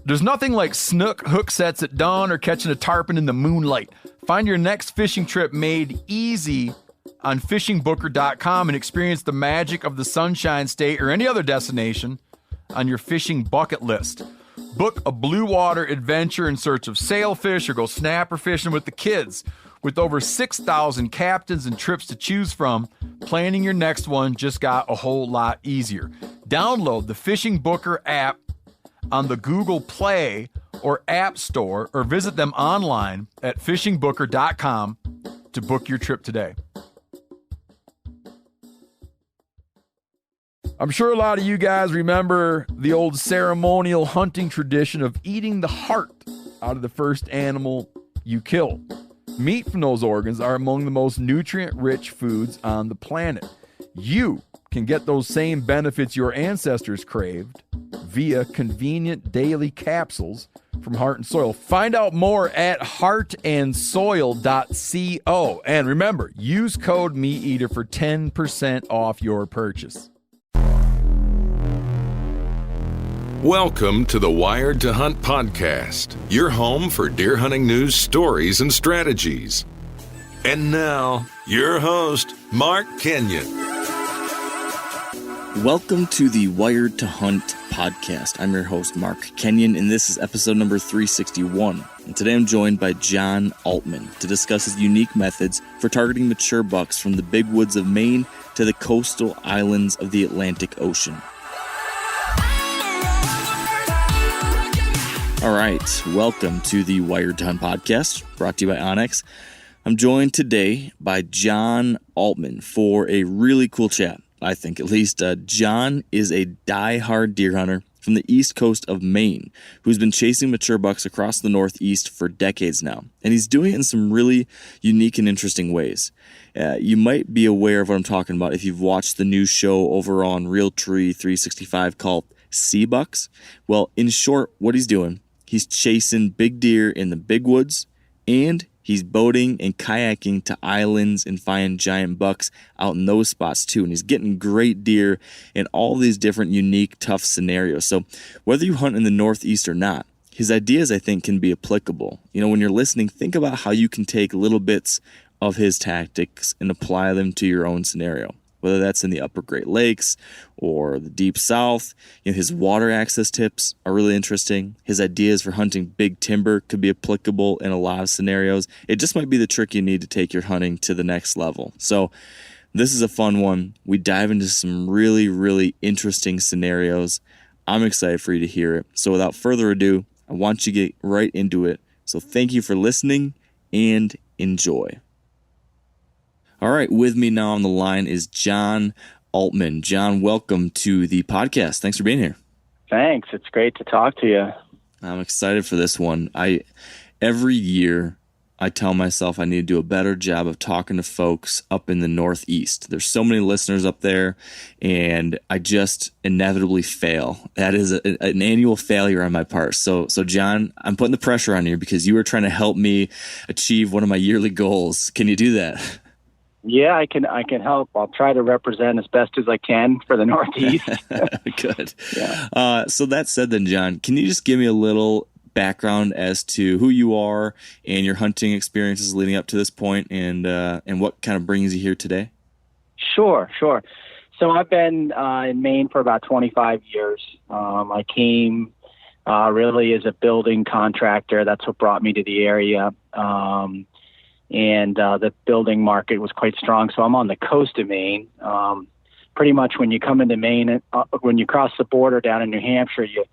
There's nothing like snook hook sets at dawn or catching a tarpon in the moonlight. Find your next fishing trip made easy on fishingbooker.com and experience the magic of the Sunshine State or any other destination on your fishing bucket list. Book a blue water adventure in search of sailfish or go snapper fishing with the kids. With over 6,000 captains and trips to choose from, planning your next one just got a whole lot easier. Download the Fishing Booker app on the Google Play or App Store, or visit them online at fishingbooker.com to book your trip today. I'm sure a lot of you guys remember the old ceremonial hunting tradition of eating the heart out of the first animal you kill. Meat from those organs are among the most nutrient-rich foods on the planet. You can get those same benefits your ancestors craved via convenient daily capsules from Heart and Soil. Find out more at heartandsoil.co. And remember, use code MeatEater for 10% off your purchase. Welcome to the Wired to Hunt podcast, your home for deer hunting news, stories, and strategies. And now, your host, Mark Kenyon. Welcome to the Wired to Hunt podcast. I'm your host, Mark Kenyon, and this is episode number 361. And today I'm joined by John Altman to discuss his unique methods for targeting mature bucks from the big woods of Maine to the coastal islands of the Atlantic Ocean. All right, welcome to the Wired to Hunt podcast, brought to you by Onyx. I'm joined today by John Altman for a really cool chat. I think, at least. John is a die-hard deer hunter from the east coast of Maine who's been chasing mature bucks across the Northeast for decades now. And he's doing it in some really unique and interesting ways. You might be aware of what I'm talking about if you've watched the new show over on Realtree 365 called Sea Bucks. Well, in short, what he's doing, he's chasing big deer in the big woods, and he's boating and kayaking to islands and finding giant bucks out in those spots too. And he's getting great deer in all these different unique, tough scenarios. So whether you hunt in the Northeast or not, his ideas, I think, can be applicable. You know, when you're listening, think about how you can take little bits of his tactics and apply them to your own scenario. Whether that's in the upper Great Lakes or the deep south. You know, his water access tips are really interesting. His ideas for hunting big timber could be applicable in a lot of scenarios. It just might be the trick you need to take your hunting to the next level. So this is a fun one. We dive into some really, really interesting scenarios. I'm excited for you to hear it. So without further ado, I want you to get right into it. So thank you for listening and enjoy. All right, with me now on the line is John Altman. John, welcome to the podcast. Thanks for being here. Thanks. It's great to talk to you. I'm excited for this one. Every year, I tell myself I need to do a better job of talking to folks up in the Northeast. There's so many listeners up there, and I just inevitably fail. That is an annual failure on my part. So John, I'm putting the pressure on you because you are trying to help me achieve one of my yearly goals. Can you do that? Yeah, I can help. I'll try to represent as best as I can for the Northeast. Good. Yeah. So that said then, John, can you just give me a little background as to who you are and your hunting experiences leading up to this point, and what kind of brings you here today? Sure. So I've been in Maine for about 25 years. I came really as a building contractor. That's what brought me to the area. And the building market was quite strong. So I'm on the coast of Maine. Pretty much when you come into Maine, when you cross the border down in New Hampshire, you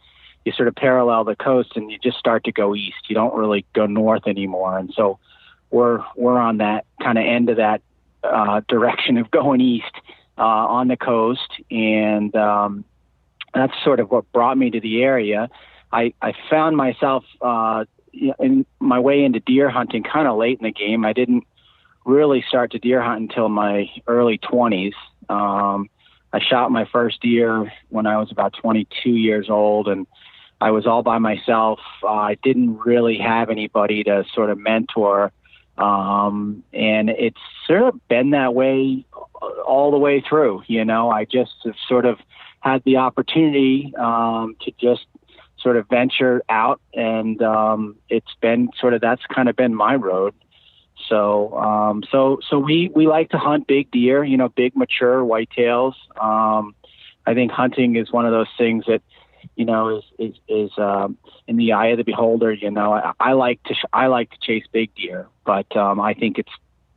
sort of parallel the coast and you just start to go east. You don't really go north anymore. And so we're on that kind of end of that direction of going east on the coast. And that's sort of what brought me to the area. I found myself in my way into deer hunting kind of late in the game. I didn't really start to deer hunt until my early 20s. I shot my first deer when I was about 22 years old, and I was all by myself. I didn't really have anybody to sort of mentor, and it's sort of been that way all the way through. You know, I just have sort of had the opportunity to just sort of venture out, and that's kind of been my road. So we like to hunt big deer, big mature whitetails. I think hunting is one of those things that, is in the eye of the beholder. I like to chase big deer, but I think it's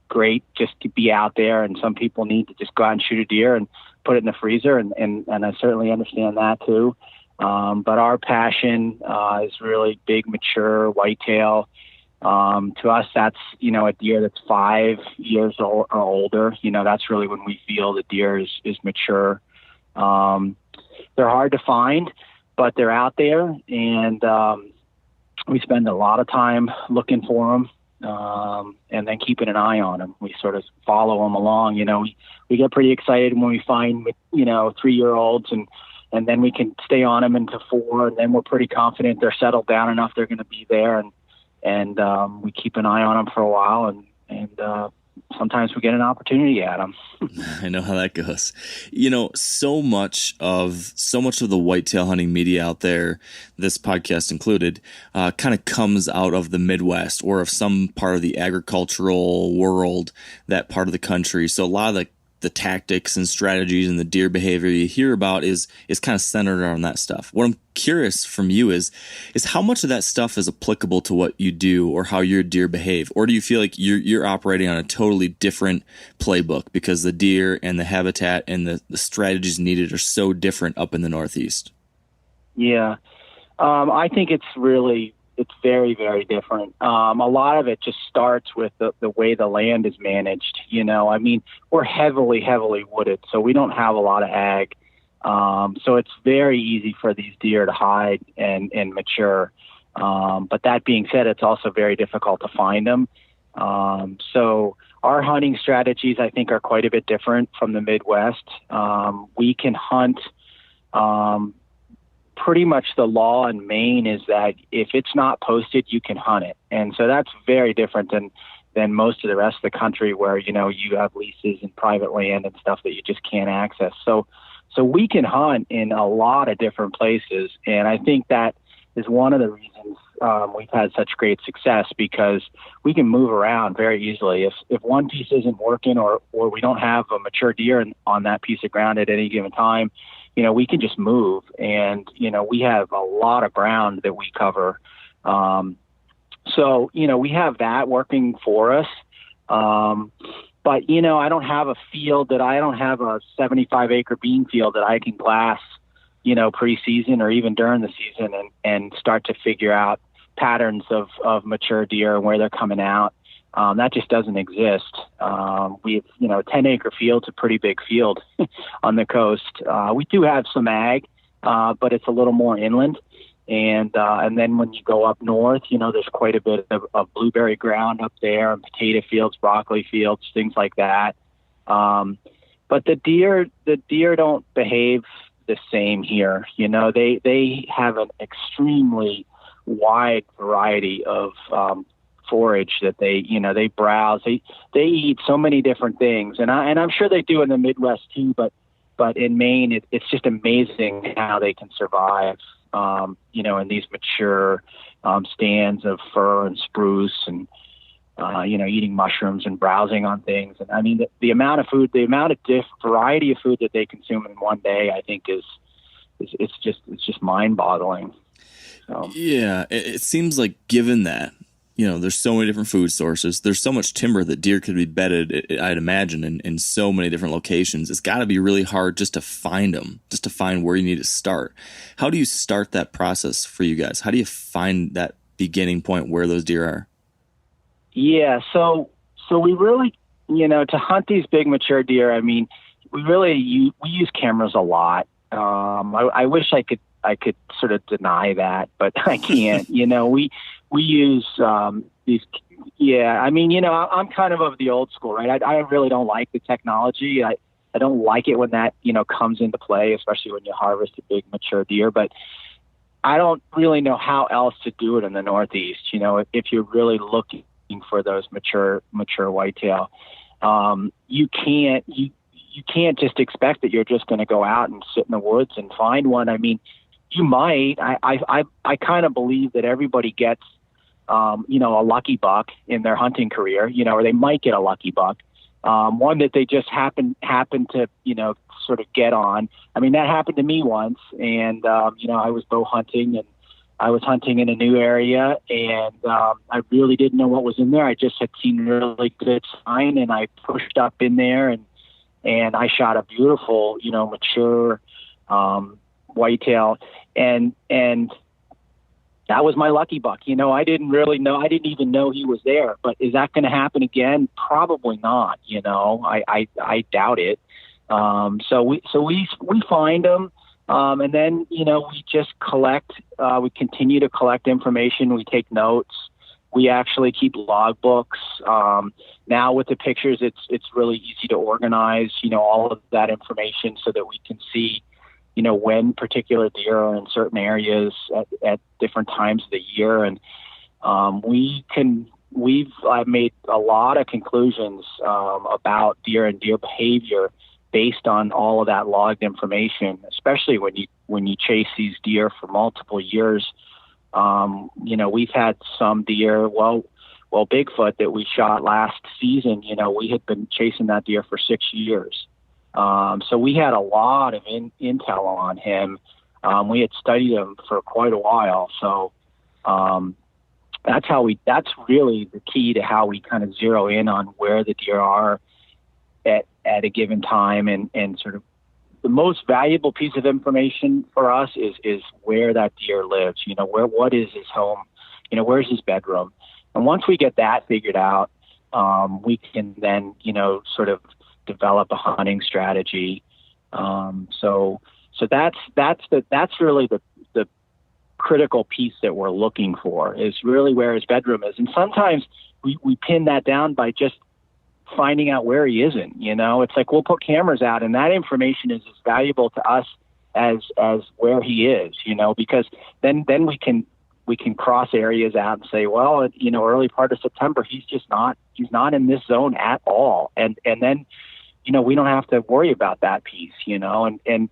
great just to be out there, and some people need to just go out and shoot a deer and put it in the freezer, and I certainly understand that too. But our passion is really big, mature whitetail. To us, that's, a deer that's 5 years or older. That's really when we feel the deer is mature. They're hard to find, but they're out there, and we spend a lot of time looking for them. And then keeping an eye on them. We sort of follow them along. We get pretty excited when we find, 3-year-olds, and then we can stay on them into 4, and then we're pretty confident they're settled down enough they're going to be there, and we keep an eye on them for a while, and sometimes we get an opportunity at them. I know how that goes. So much of the whitetail hunting media out there, this podcast included, kind of comes out of the Midwest or of some part of the agricultural world, that part of the country. So a lot of the tactics and strategies and the deer behavior you hear about is kind of centered around that stuff. What I'm curious from you is how much of that stuff is applicable to what you do or how your deer behave? Or do you feel like you're operating on a totally different playbook because the deer and the habitat and the strategies needed are so different up in the Northeast? Yeah. I think it's very, very different. A lot of it just starts with the way the land is managed. We're heavily wooded, so we don't have a lot of ag. So it's very easy for these deer to hide and mature. But that being said, it's also very difficult to find them. So our hunting strategies, I think, are quite a bit different from the Midwest. We can hunt, pretty much the law in Maine is that if it's not posted, you can hunt it. And so that's very different than most of the rest of the country where, you have leases and private land and stuff that you just can't access. So we can hunt in a lot of different places. And I think that is one of the reasons we've had such great success, because we can move around very easily. If one piece isn't working or we don't have a mature deer on that piece of ground at any given time, we can just move, and, we have a lot of ground that we cover. So, we have that working for us. But, I don't have a 75-acre bean field that I can glass, pre-season or even during the season and start to figure out patterns of mature deer and where they're coming out. That just doesn't exist. We've, 10-acre field's a pretty big field on the coast. We do have some ag, but it's a little more inland. And then when you go up north, there's quite a bit of blueberry ground up there, and potato fields, broccoli fields, things like that. But the deer don't behave the same here. They have an extremely wide variety of forage that they browse. They eat so many different things, and I'm sure they do in the Midwest too. But in Maine, it's just amazing how they can survive. In these mature stands of fir and spruce, and eating mushrooms and browsing on things. And the amount of food, the amount of variety of food that they consume in one day, I think it's just mind-boggling. So. Yeah, it seems like, given that, there's so many different food sources, there's so much timber that deer could be bedded, I'd imagine, in so many different locations. It's got to be really hard just to find them, just to find where you need to start. How do you start that process for you guys? How do you find that beginning point where those deer are? Yeah, so we really, to hunt these big mature deer, we use cameras a lot. I wish I could sort of deny that, but I can't. We use these. Yeah, I'm kind of the old school, right? I really don't like the technology. I don't like it when that comes into play, especially when you harvest a big mature deer. But I don't really know how else to do it in the Northeast. If you're really looking for those mature whitetail, you can't just expect that you're just going to go out and sit in the woods and find one. you might. I kind of believe that everybody gets, a lucky buck in their hunting career, or they might get a lucky buck, one that they just happen to, sort of get on. I mean, that happened to me once, and I was bow hunting, and I was hunting in a new area, and I really didn't know what was in there. I just had seen really good sign, and I pushed up in there, and I shot a beautiful, mature whitetail, and that was my lucky buck. I didn't really know. I didn't even know he was there. But is that going to happen again? Probably not. I doubt it. So we find them. And then, we just collect, we continue to collect information. We take notes. We actually keep log books. Now with the pictures, it's really easy to organize, all of that information so that we can see, when particular deer are in certain areas at different times of the year. And I've made a lot of conclusions about deer and deer behavior based on all of that logged information, especially when you chase these deer for multiple years. We've had some deer, well, Bigfoot that we shot last season, we had been chasing that deer for 6 years. So we had a lot of intel on him. We had studied him for quite a while. So that's really the key to how we kind of zero in on where the deer are at a given time, and sort of the most valuable piece of information for us is where that deer lives, what is his home, where's his bedroom. And once we get that figured out, we can then, sort of develop a hunting strategy. So that's really the critical piece that we're looking for, is really where his bedroom is. And sometimes we pin that down by just finding out where he isn't. It's like we'll put cameras out, and that information is as valuable to us as where he is, because then we can cross areas out and say, well, early part of September, he's not in this zone at all. And then, we don't have to worry about that piece, and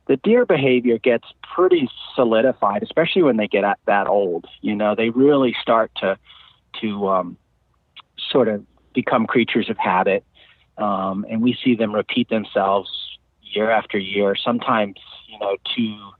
the deer behavior gets pretty solidified, especially when they get that old. They really start to sort of become creatures of habit. And we see them repeat themselves year after year, sometimes, to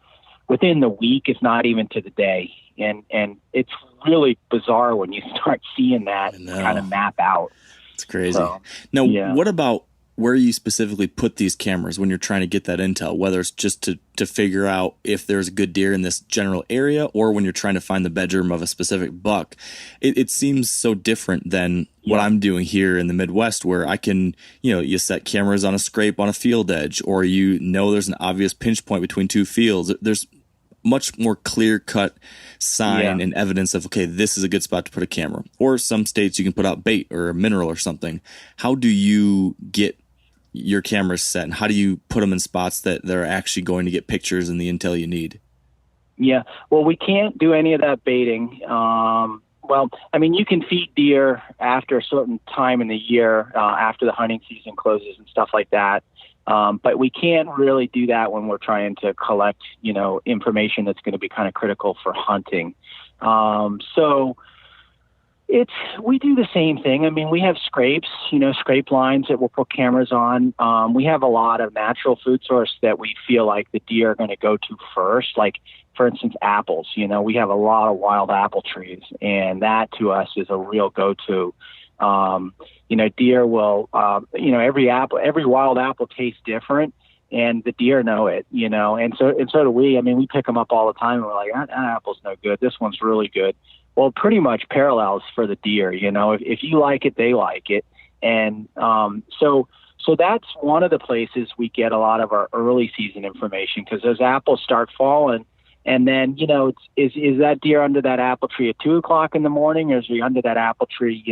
within the week, if not even to the day. And it's really bizarre when you start seeing that kind of map out. It's crazy. So, now, what about where you specifically put these cameras when you're trying to get that intel, whether it's just to figure out if there's a good deer in this general area, or when you're trying to find the bedroom of a specific buck? It seems so different than what I'm doing here in the Midwest, where I can, you set cameras on a scrape on a field edge, or there's an obvious pinch point between two fields. There's much more clear-cut sign and evidence of, okay, this is a good spot to put a camera. Or some states you can put out bait or a mineral or something. How do you get your cameras set, and how do you put them in spots that they're actually going to get pictures and the intel you need? Yeah, well, we can't do any of that baiting. You can feed deer after a certain time in the year, after the hunting season closes and stuff like that. But we can't really do that when we're trying to collect, information that's going to be kind of critical for hunting. So we do the same thing. I mean, we have scrapes, scrape lines that we'll put cameras on. We have a lot of natural food source that we feel like the deer are going to go to first. Like, for instance, apples. We have a lot of wild apple trees, and that to us is a real go-to. Deer will, every wild apple tastes different, and the deer know it, and so do we. I mean, we pick them up all the time, and we're like, that apple's no good. This one's really good. Well, pretty much parallels for the deer. If you like it, they like it. And so that's one of the places we get a lot of our early season information, because those apples start falling. And then, is that deer under that apple tree at 2:00 in the morning, or is he under that apple tree,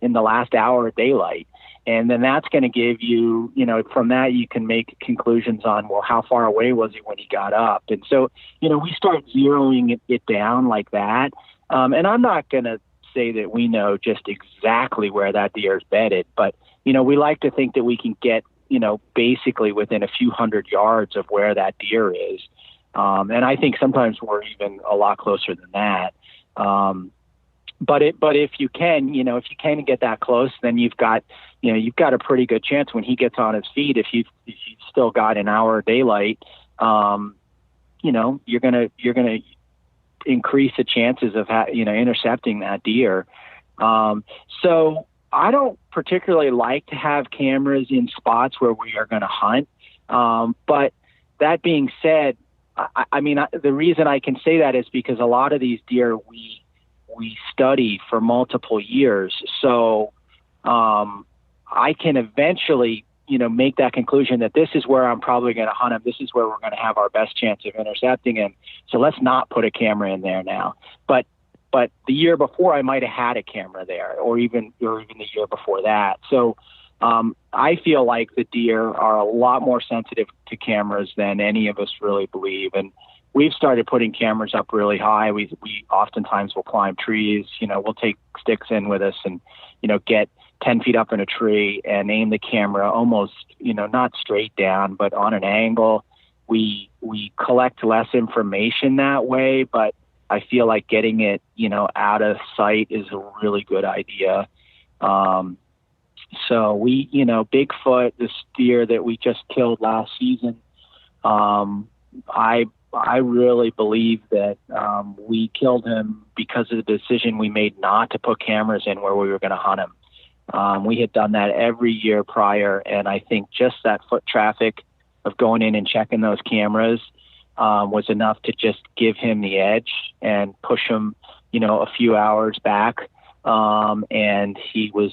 in the last hour of daylight? And then that's going to give you, from that you can make conclusions on, well, how far away was he when he got up? And so, we start zeroing it down like that. And I'm not going to say that we know just exactly where that deer is bedded, but, we like to think that we can get, basically within a few hundred yards of where that deer is. And I think sometimes we're even a lot closer than that. But if you can, if you can get that close, then you've got a pretty good chance when he gets on his feet. If you've still got an hour of daylight, you're gonna increase the chances of intercepting that deer. So I don't particularly like to have cameras in spots where we are going to hunt. But that being said, the reason I can say that is because a lot of these deer we study for multiple years. So I can eventually, make that conclusion that this is where I'm probably going to hunt him. This is where we're going to have our best chance of intercepting him. So let's not put a camera in there now. But the year before, I might have had a camera there, or even the year before that. So I feel like the deer are a lot more sensitive to cameras than any of us really believe. And we've started putting cameras up really high. We oftentimes will climb trees. We'll take sticks in with us and get 10 feet up in a tree and aim the camera almost, not straight down, but on an angle. We collect less information that way, but I feel like getting it, out of sight is a really good idea. So we, Bigfoot, this deer that we just killed last season, I really believe that we killed him because of the decision we made not to put cameras in where we were going to hunt him. We had done that every year prior, and I think just that foot traffic of going in and checking those cameras was enough to just give him the edge and push him, a few hours back. And he was,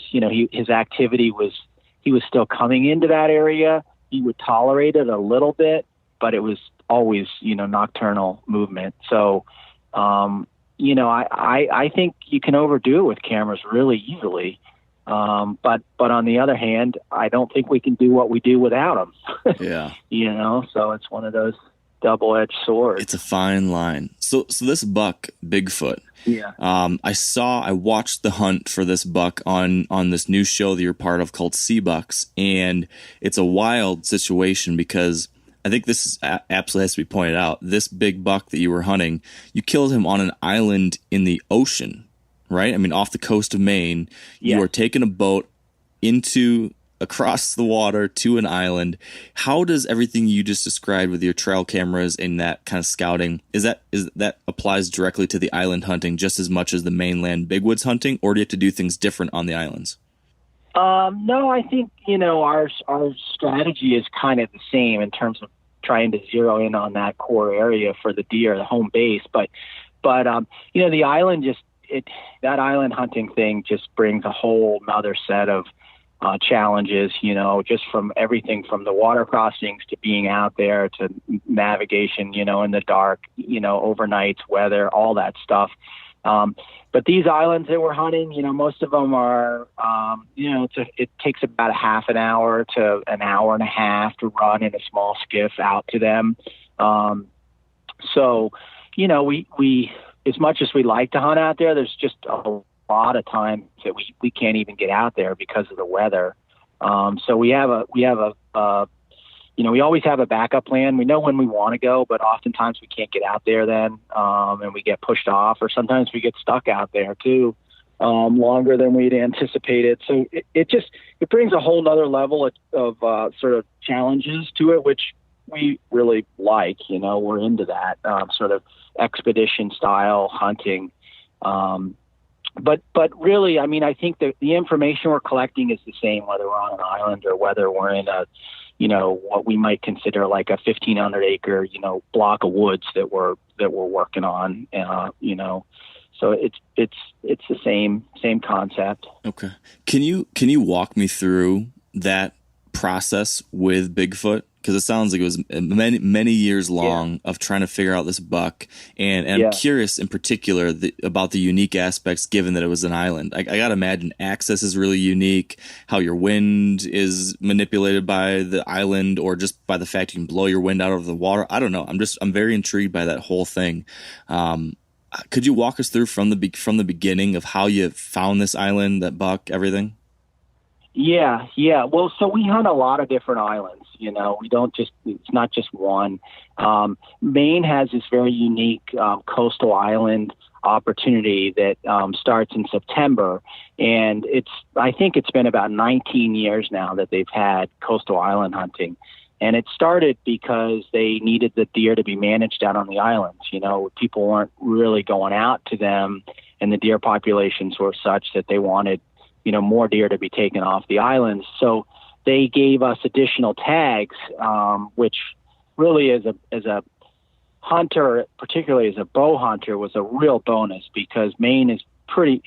his activity was, he was still coming into that area. He would tolerate it a little bit, but it was always, nocturnal movement. So, I think you can overdo it with cameras really easily. But on the other hand, I don't think we can do what we do without them. Yeah. So it's one of those double-edged swords. It's a fine line. So this buck, Bigfoot. Yeah. I watched the hunt for this buck on this new show that you're part of called Sea Bucks, and it's a wild situation because I think this is absolutely has to be pointed out. This big buck that you were hunting, you killed him on an island in the ocean, right? I mean, off the coast of Maine. Yeah. You were taking a boat across the water to an island. How does everything you just described with your trail cameras and that kind of scouting, is that applies directly to the island hunting just as much as the mainland big woods hunting, or do you have to do things different on the islands? No, I think, our strategy is kind of the same in terms of trying to zero in on that core area for the deer, the home base. But the island that island hunting thing just brings a whole nother set of challenges, just from everything from the water crossings to being out there to navigation, in the dark, overnights, weather, all that stuff. But these islands that we're hunting, most of them are, it takes about a half an hour to an hour and a half to run in a small skiff out to them. So, we as much as we like to hunt out there, there's just a lot of times that we can't even get out there because of the weather. So we always have a backup plan. We know when we want to go, but oftentimes we can't get out there then, and we get pushed off, or sometimes we get stuck out there too, longer than we'd anticipated. So it brings a whole nother level of sort of challenges to it, which we really like. We're into that sort of expedition style hunting. But really, I think that the information we're collecting is the same, whether we're on an island or whether we're in a, what we might consider like a 1,500 acre, block of woods that we're working on, so it's the same concept. Okay. Can you walk me through that process with Bigfoot? Because it sounds like it was many years long of trying to figure out this buck. And I'm curious in particular about the unique aspects, given that it was an island. I got to imagine access is really unique, how your wind is manipulated by the island, or just by the fact you can blow your wind out of the water. I don't know. I'm very intrigued by that whole thing. Could you walk us through from the beginning of how you found this island, that buck, everything? Yeah. Well, so we hunt a lot of different islands. We don't it's not just one. Maine has this very unique coastal island opportunity that starts in September. And I think it's been about 19 years now that they've had coastal island hunting. And it started because they needed the deer to be managed out on the islands. People weren't really going out to them, and the deer populations were such that they wanted more deer to be taken off the islands. So they gave us additional tags, which really as a hunter, particularly as a bow hunter, was a real bonus, because Maine is pretty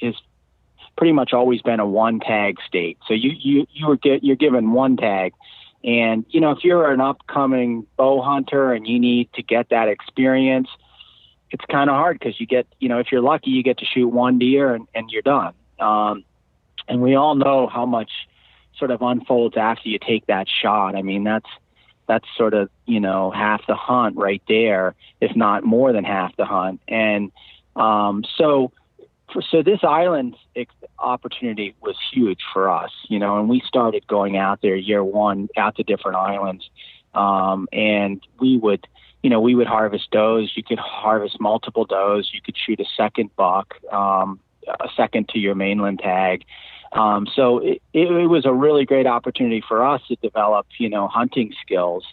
much always been a one tag state. So you're given one tag. And, if you're an upcoming bow hunter and you need to get that experience, it's kind of hard, because you get, if you're lucky, you get to shoot one deer and you're done. And we all know how much sort of unfolds after you take that shot. I mean, that's sort of, half the hunt right there, if not more than half the hunt. And so this island opportunity was huge for us, and we started going out there year one, out to different islands. And we would harvest does. You could harvest multiple does. You could shoot a second buck, a second to your mainland tag. So it was a really great opportunity for us to develop, hunting skills.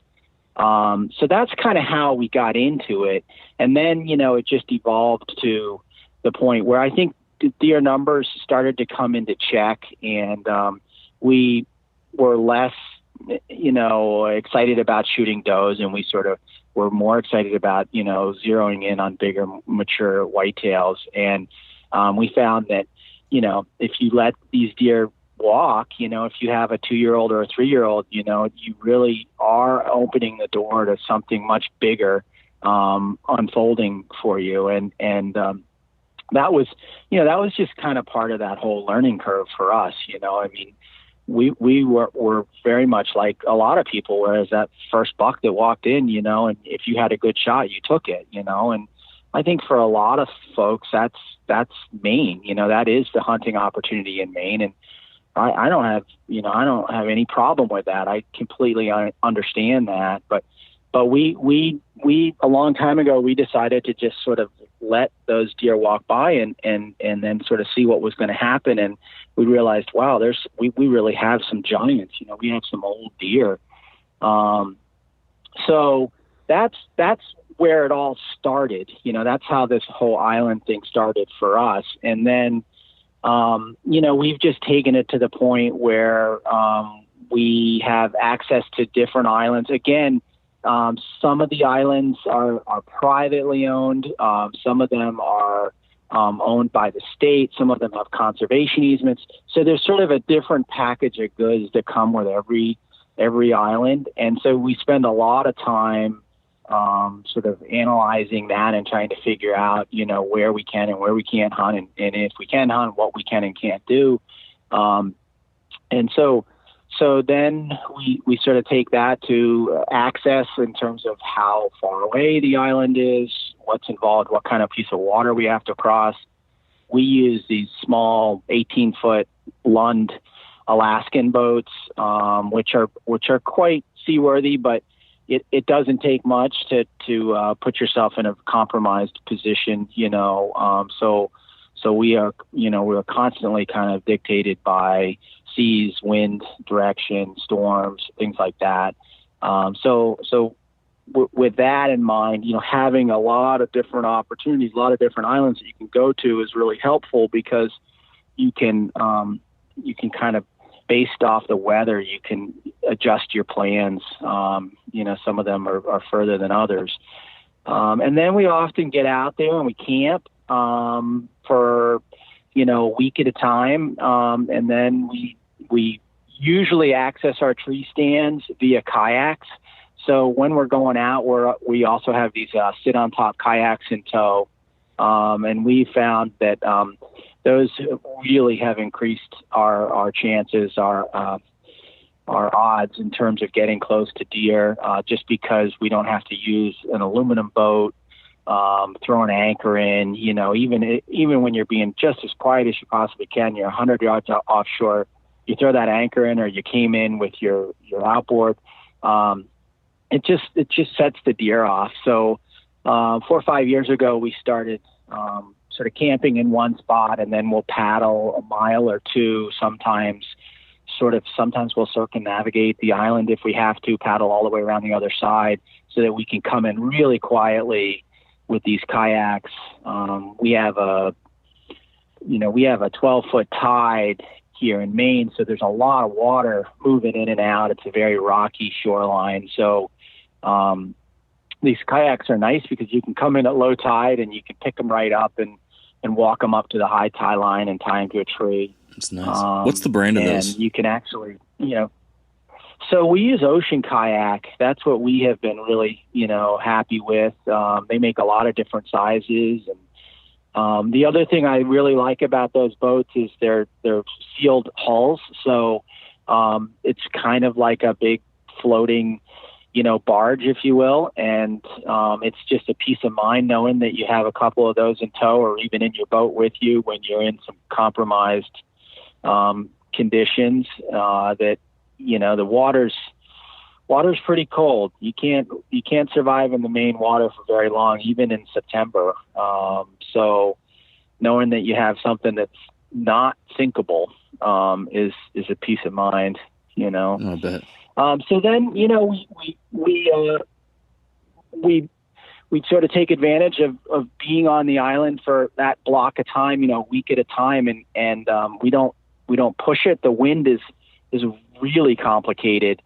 So that's kind of how we got into it. And then, it just evolved to the point where I think the deer numbers started to come into check, and we were less, excited about shooting does, and we sort of were more excited about, zeroing in on bigger, mature whitetails. And we found that, if you let these deer walk, if you have a 2-year-old or a 3-year-old, you really are opening the door to something much bigger unfolding for you. And that was just kind of part of that whole learning curve for us. I mean, we were very much like a lot of people, whereas that first buck that walked in, and if you had a good shot, you took it, and I think for a lot of folks, that's Maine, that is the hunting opportunity in Maine. And I don't have any problem with that. I completely understand that. But we a long time ago, we decided to just sort of let those deer walk by and then sort of see what was going to happen. And we realized, wow, we really have some giants, we have some old deer. So that's where it all started. That's how this whole island thing started for us. And then, we've just taken it to the point where we have access to different islands. Again, some of the islands are privately owned. Some of them are owned by the state. Some of them have conservation easements. So there's sort of a different package of goods that come with every island. And so we spend a lot of time sort of analyzing that and trying to figure out, where we can and where we can't hunt, and if we can hunt, what we can and can't do. And so then we sort of take that to access in terms of how far away the island is, what's involved, what kind of piece of water we have to cross. We use these small 18-foot Lund Alaskan boats, which are quite seaworthy, but it doesn't take much to put yourself in a compromised position, So we are, we're constantly kind of dictated by seas, wind, direction, storms, things like that. With that in mind, having a lot of different opportunities, a lot of different islands that you can go to is really helpful, because you can kind of, based off the weather, you can adjust your plans. Some of them are further than others. And then we often get out there and we camp for, a week at a time. And then we usually access our tree stands via kayaks. So when we're going out, we also have these sit-on-top kayaks in tow. And we found that those really have increased our chances, our odds in terms of getting close to deer, just because we don't have to use an aluminum boat, throw an anchor in. Even when you're being just as quiet as you possibly can, you're 100 yards offshore, throw that anchor in, or you came in with your outboard, it just sets the deer off. So 4 or 5 years ago, we started sort of camping in one spot, and then we'll paddle a mile or two. Sometimes we'll circumnavigate the island if we have to, paddle all the way around the other side, so that we can come in really quietly with these kayaks. We have a 12-foot tide here in Maine, so there's a lot of water moving in and out. It's a very rocky shoreline. So these kayaks are nice because you can come in at low tide and you can pick them right up and walk them up to the high tide line and tie them to a tree. That's nice. What's the brand of those? And you can actually, so we use Ocean Kayak. That's what we have been really, happy with. They make a lot of different sizes. And the other thing I really like about those boats is they're sealed hulls. So it's kind of like a big floating, barge, if you will. And it's just a peace of mind knowing that you have a couple of those in tow or even in your boat with you when you're in some compromised conditions, that, the water's pretty cold. You can't survive in the Maine water for very long, even in September. So knowing that you have something that's not sinkable, is a peace of mind, I bet. So then, we sort of take advantage of being on the island for that block of time, a week at a time. And we don't push it. The wind is really complicated,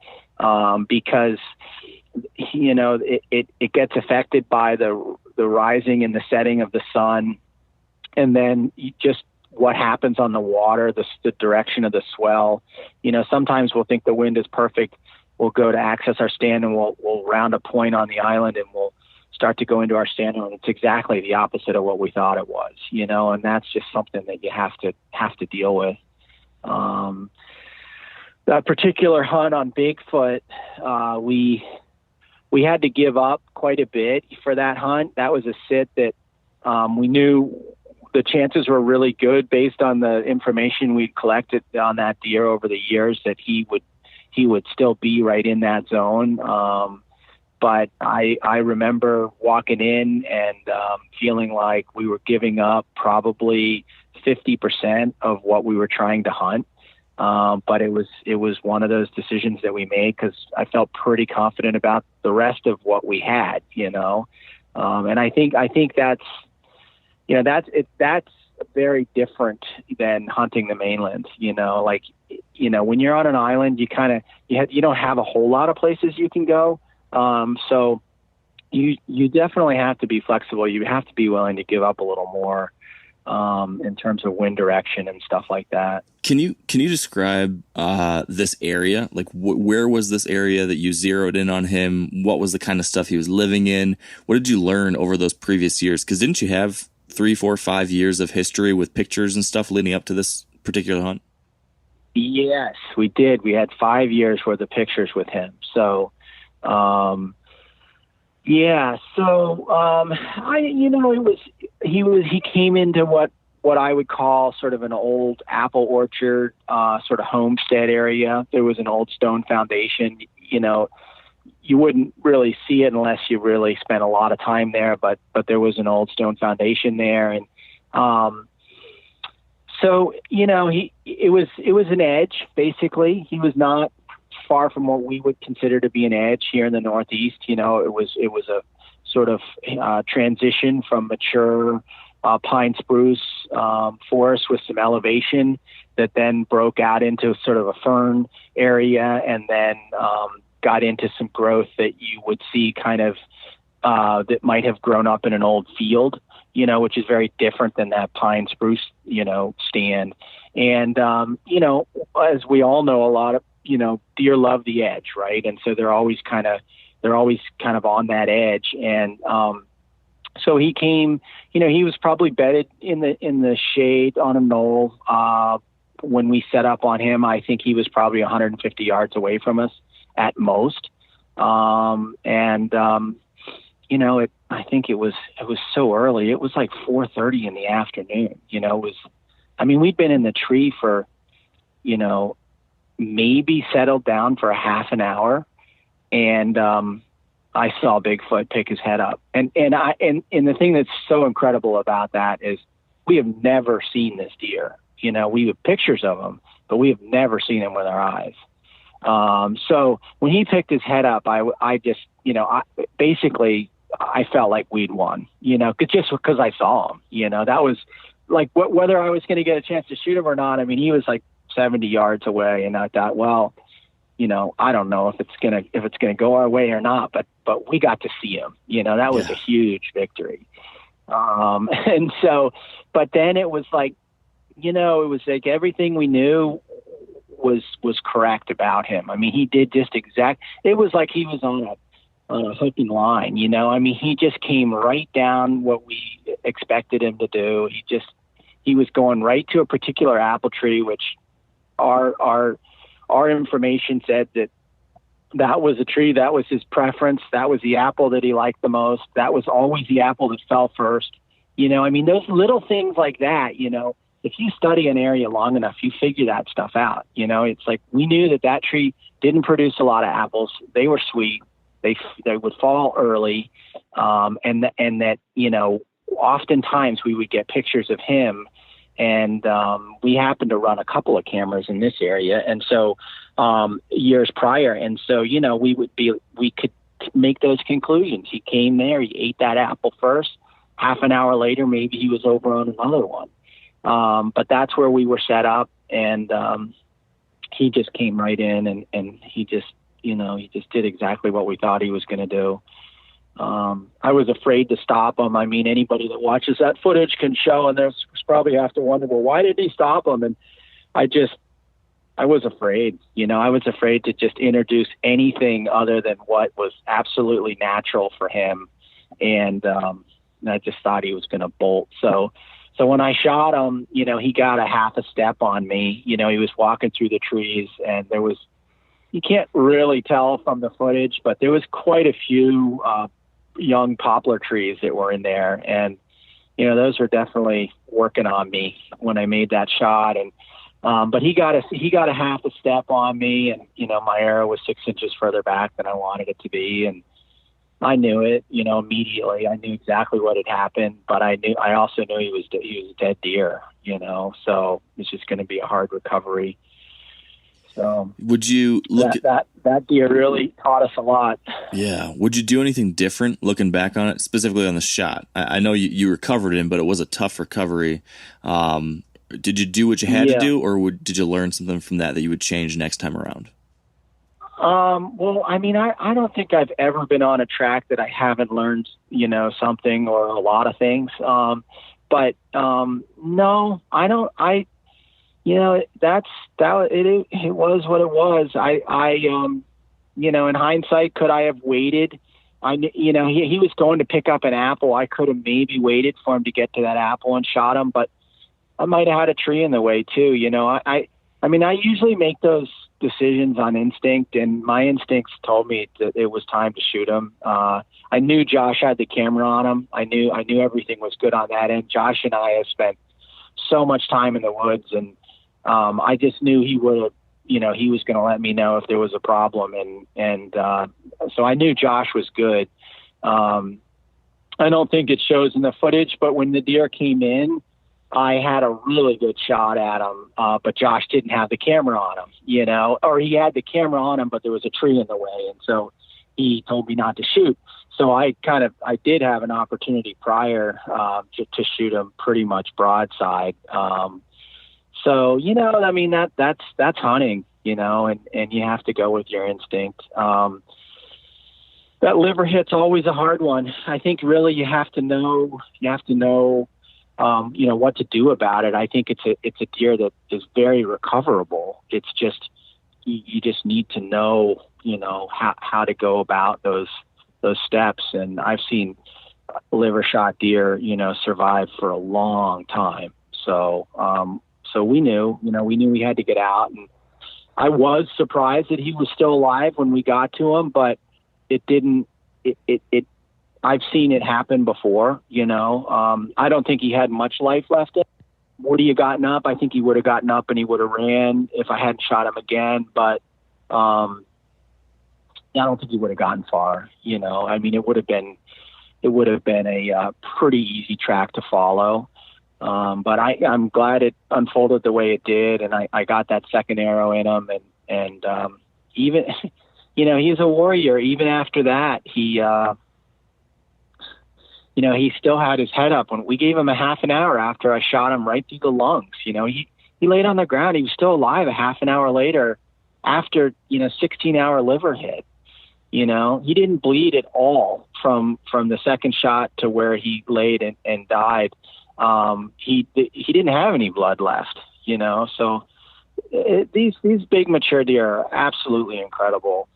because, it gets affected by the rising and the setting of the sun. And then just what happens on the water, the direction of the swell. Sometimes we'll think the wind is perfect. We'll go to access our stand and we'll round a point on the island and we'll start to go into our stand, and it's exactly the opposite of what we thought it was, and that's just something that you have to deal with. That particular hunt on Bigfoot, we had to give up quite a bit for that hunt. That was a sit that we knew the chances were really good based on the information we'd collected on that deer over the years that he would still be right in that zone. But I remember walking in and feeling like we were giving up probably 50% of what we were trying to hunt. But it was one of those decisions that we made because I felt pretty confident about the rest of what we had, and I think that's very different than hunting the mainland. When you're on an island, you don't have a whole lot of places you can go. So you definitely have to be flexible. You have to be willing to give up a little more in terms of wind direction and stuff like that. Can you describe this area? Like where was this area that you zeroed in on him? What was the kind of stuff he was living in? What did you learn over those previous years? Because didn't you have 3, 4, 5 years of history with pictures and stuff leading up to this particular hunt? Yes, we did. We had 5 years worth of pictures with him. So, he came into what I would call sort of an old apple orchard, sort of homestead area. There was an old stone foundation. You wouldn't really see it unless you really spent a lot of time there, but there was an old stone foundation there. And, it was an edge, basically. He was not far from what we would consider to be an edge here in the Northeast. It was a sort of transition from mature pine spruce forest with some elevation that then broke out into sort of a fern area and then got into some growth that you would see kind of that might have grown up in an old field, which is very different than that pine spruce, stand. And, as we all know, a lot of, deer love the edge, right? And so they're always kind of on that edge. And so he came, he was probably bedded in the shade on a knoll. When we set up on him, I think he was probably 150 yards away from us at most. I think it was so early. It was like 4:30 in the afternoon. We'd been in the tree for, maybe settled down for a half an hour, and I saw Bigfoot pick his head up. And the thing that's so incredible about that is we have never seen this deer. You know, we have pictures of him, but we have never seen him with our eyes. So when he picked his head up, I just, you know, I felt like we'd won, you know, just because I saw him. You know, that was like whether I was going to get a chance to shoot him or not. I mean, he was like 70 yards away, and I thought, well, you know, I don't know if it's gonna go our way or not, but we got to see him. You know, that was a huge victory. And so, but then it was like, you know, it was like everything we knew was correct about him. I mean, he did just it was like he was on a hook and line, you know. I mean, he just came right down what we expected him to do. He was going right to a particular apple tree, which our information said that was a tree, that was his preference, that was the apple that he liked the most, that was always the apple that fell first. You know, I mean, those little things like that, you know, if you study an area long enough, you figure that stuff out. You know, it's like we knew that tree didn't produce a lot of apples. They were sweet. They would fall early, and that, you know, oftentimes we would get pictures of him, and we happened to run a couple of cameras in this area, and so years prior, and so, you know, we could make those conclusions. He came there, he ate that apple first. Half an hour later, maybe he was over on another one. But that's where we were set up, and he just came right in, and he just, you know, he just did exactly what we thought he was going to do. I was afraid to stop him. I mean, anybody that watches that footage can show, and there's probably have to wonder, well, why did he stop him? And I was afraid, you know, I was afraid to just introduce anything other than what was absolutely natural for him. And I just thought he was going to bolt. So when I shot him, you know, he got a half a step on me. You know, he was walking through the trees, and you can't really tell from the footage, but there was quite a few young poplar trees that were in there. And, you know, those were definitely working on me when I made that shot. And, but he got a half a step on me, and, you know, my arrow was 6 inches further back than I wanted it to be. And I knew it, you know, immediately. I knew exactly what had happened, but I also knew he was a dead deer, you know, so it's just going to be a hard recovery. So would you look that deer really taught us a lot. Yeah. Would you do anything different looking back on it, specifically on the shot? I know you recovered him, but it was a tough recovery. Did you do what you had to do, or did you learn something from that you would change next time around? Well, I mean, I don't think I've ever been on a track that I haven't learned, you know, something or a lot of things. But no, I don't. You know, it was what it was. You know, in hindsight, could I have waited? You know, he was going to pick up an apple. I could have maybe waited for him to get to that apple and shot him, but I might have had a tree in the way too. You know, I mean, I usually make those decisions on instinct, and my instincts told me that it was time to shoot him. I knew Josh had the camera on him. I knew everything was good on that end. Josh and I have spent so much time in the woods, and I just knew he would have, you know, he was going to let me know if there was a problem. And so I knew Josh was good. I don't think it shows in the footage, but when the deer came in, I had a really good shot at him, but Josh didn't have the camera on him, you know, or he had the camera on him, but there was a tree in the way. And so he told me not to shoot. So I did have an opportunity prior to shoot him pretty much broadside. So, you know, I mean, that's hunting, you know, and you have to go with your instinct. That liver hit's always a hard one. I think really you have to know, you know, what to do about it. I think it's a deer that is very recoverable. It's just, you just need to know, you know, how to go about those steps. And I've seen liver shot deer, you know, survive for a long time. So we knew we had to get out, and I was surprised that he was still alive when we got to him, but it didn't, I've seen it happen before, you know. I don't think he had much life left in him. would he have gotten up? I think he would have gotten up and he would have ran if I hadn't shot him again. But I don't think he would have gotten far. I mean, it would have been a pretty easy track to follow. But I'm glad it unfolded the way it did, and I got that second arrow in him, and even, he's a warrior. Even after that, he still had his head up. When we gave him a half an hour after I shot him right through the lungs, he laid on the ground. He was still alive a half an hour later after, 16-hour liver hit. He didn't bleed at all from the second shot to where he laid and died. He didn't have any blood left, so these big mature deer are absolutely incredible.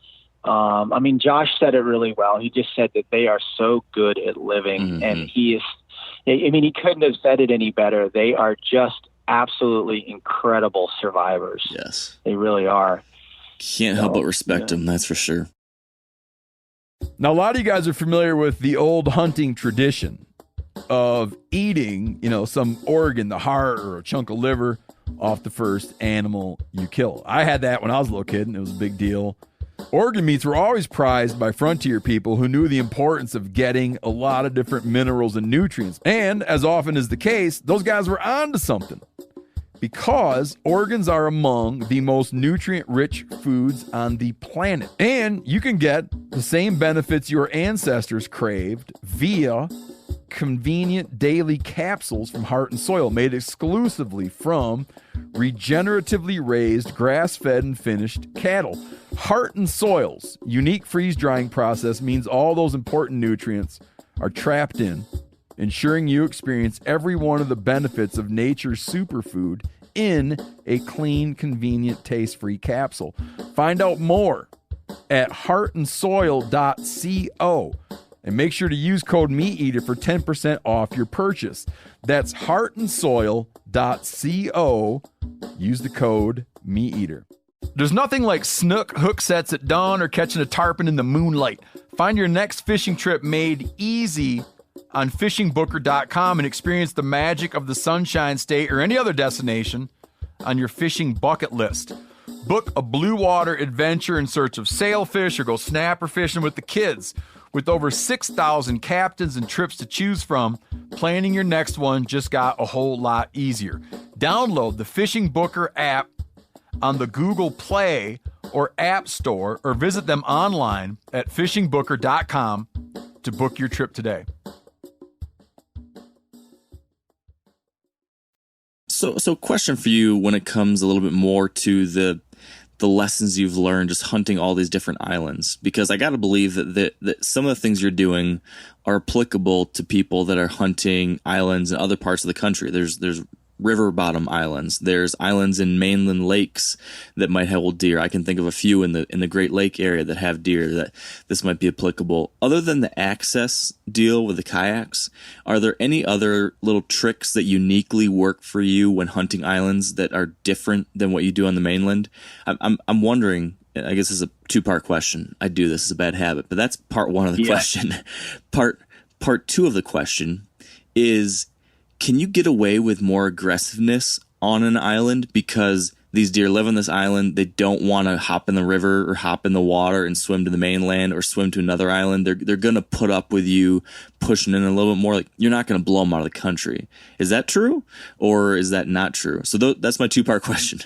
I mean, Josh said it really well. He just said that they are so good at living, and he couldn't have said it any better. They are just absolutely incredible survivors. Yes. They really are. Can't help but respect them, that's for sure. Now, a lot of you guys are familiar with the old hunting tradition of eating, some organ, the heart or a chunk of liver off the first animal you kill. I had that when I was a little kid, and it was a big deal. Organ meats were always prized by frontier people who knew the importance of getting a lot of different minerals and nutrients. And as often is the case, those guys were onto something, because organs are among the most nutrient-rich foods on the planet. And you can get the same benefits your ancestors craved via convenient daily capsules from Heart and Soil, made exclusively from regeneratively raised, grass-fed, and finished cattle. Heart and Soil's unique freeze-drying process means all those important nutrients are trapped in, ensuring you experience every one of the benefits of nature's superfood in a clean, convenient, taste-free capsule. Find out more at heartandsoil.co. And make sure to use code MeatEater for 10% off your purchase. That's heartandsoil.co. Use the code MeatEater. There's nothing like snook hook sets at dawn or catching a tarpon in the moonlight. Find your next fishing trip made easy on fishingbooker.com and experience the magic of the Sunshine State or any other destination on your fishing bucket list. Book a blue water adventure in search of sailfish or go snapper fishing with the kids. With over 6,000 captains and trips to choose from, planning your next one just got a whole lot easier. Download the Fishing Booker app on the Google Play or App Store, or visit them online at fishingbooker.com to book your trip today. So question for you when it comes a little bit more to the lessons you've learned just hunting all these different islands, because I got to believe that some of the things you're doing are applicable to people that are hunting islands in other parts of the country. There's river bottom islands. There's islands in mainland lakes that might hold deer. I can think of a few in the Great Lake area that have deer that this might be applicable. Other than the access deal with the kayaks, are there any other little tricks that uniquely work for you when hunting islands that are different than what you do on the mainland? I'm wondering, I guess this is a two-part question. I do this as a bad habit, but that's part one of the question. Part two of the question is, can you get away with more aggressiveness on an island because these deer live on this island? They don't want to hop in the river or hop in the water and swim to the mainland or swim to another island. They're going to put up with you pushing in a little bit more. Like, you're not going to blow them out of the country. Is that true, or is that not true? So that's my two-part question.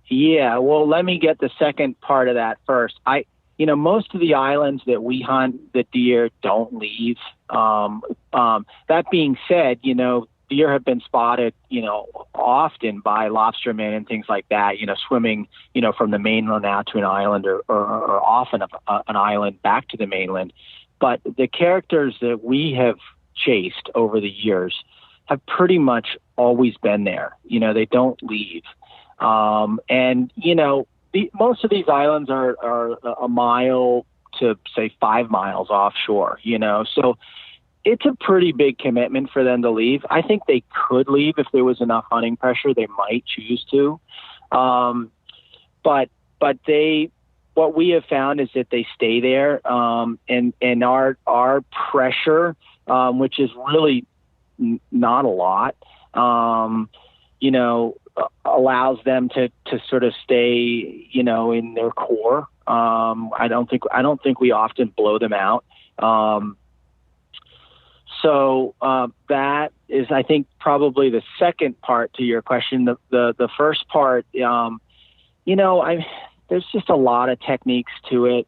Yeah, well, let me get the second part of that first. Most of the islands that we hunt, the deer don't leave. That being said, deer have been spotted, often by lobstermen and things like that, swimming, from the mainland out to an island or often an island back to the mainland. But the characters that we have chased over the years have pretty much always been there. They don't leave. Most of these islands are a mile to, say, 5 miles offshore, so it's a pretty big commitment for them to leave. I think they could leave if there was enough hunting pressure. They might choose to. But what we have found is that they stay there. And our pressure, which is really not a lot, allows them to sort of stay, in their core. I don't think we often blow them out. So that is, I think, probably the second part to your question. The first part, there's just a lot of techniques to it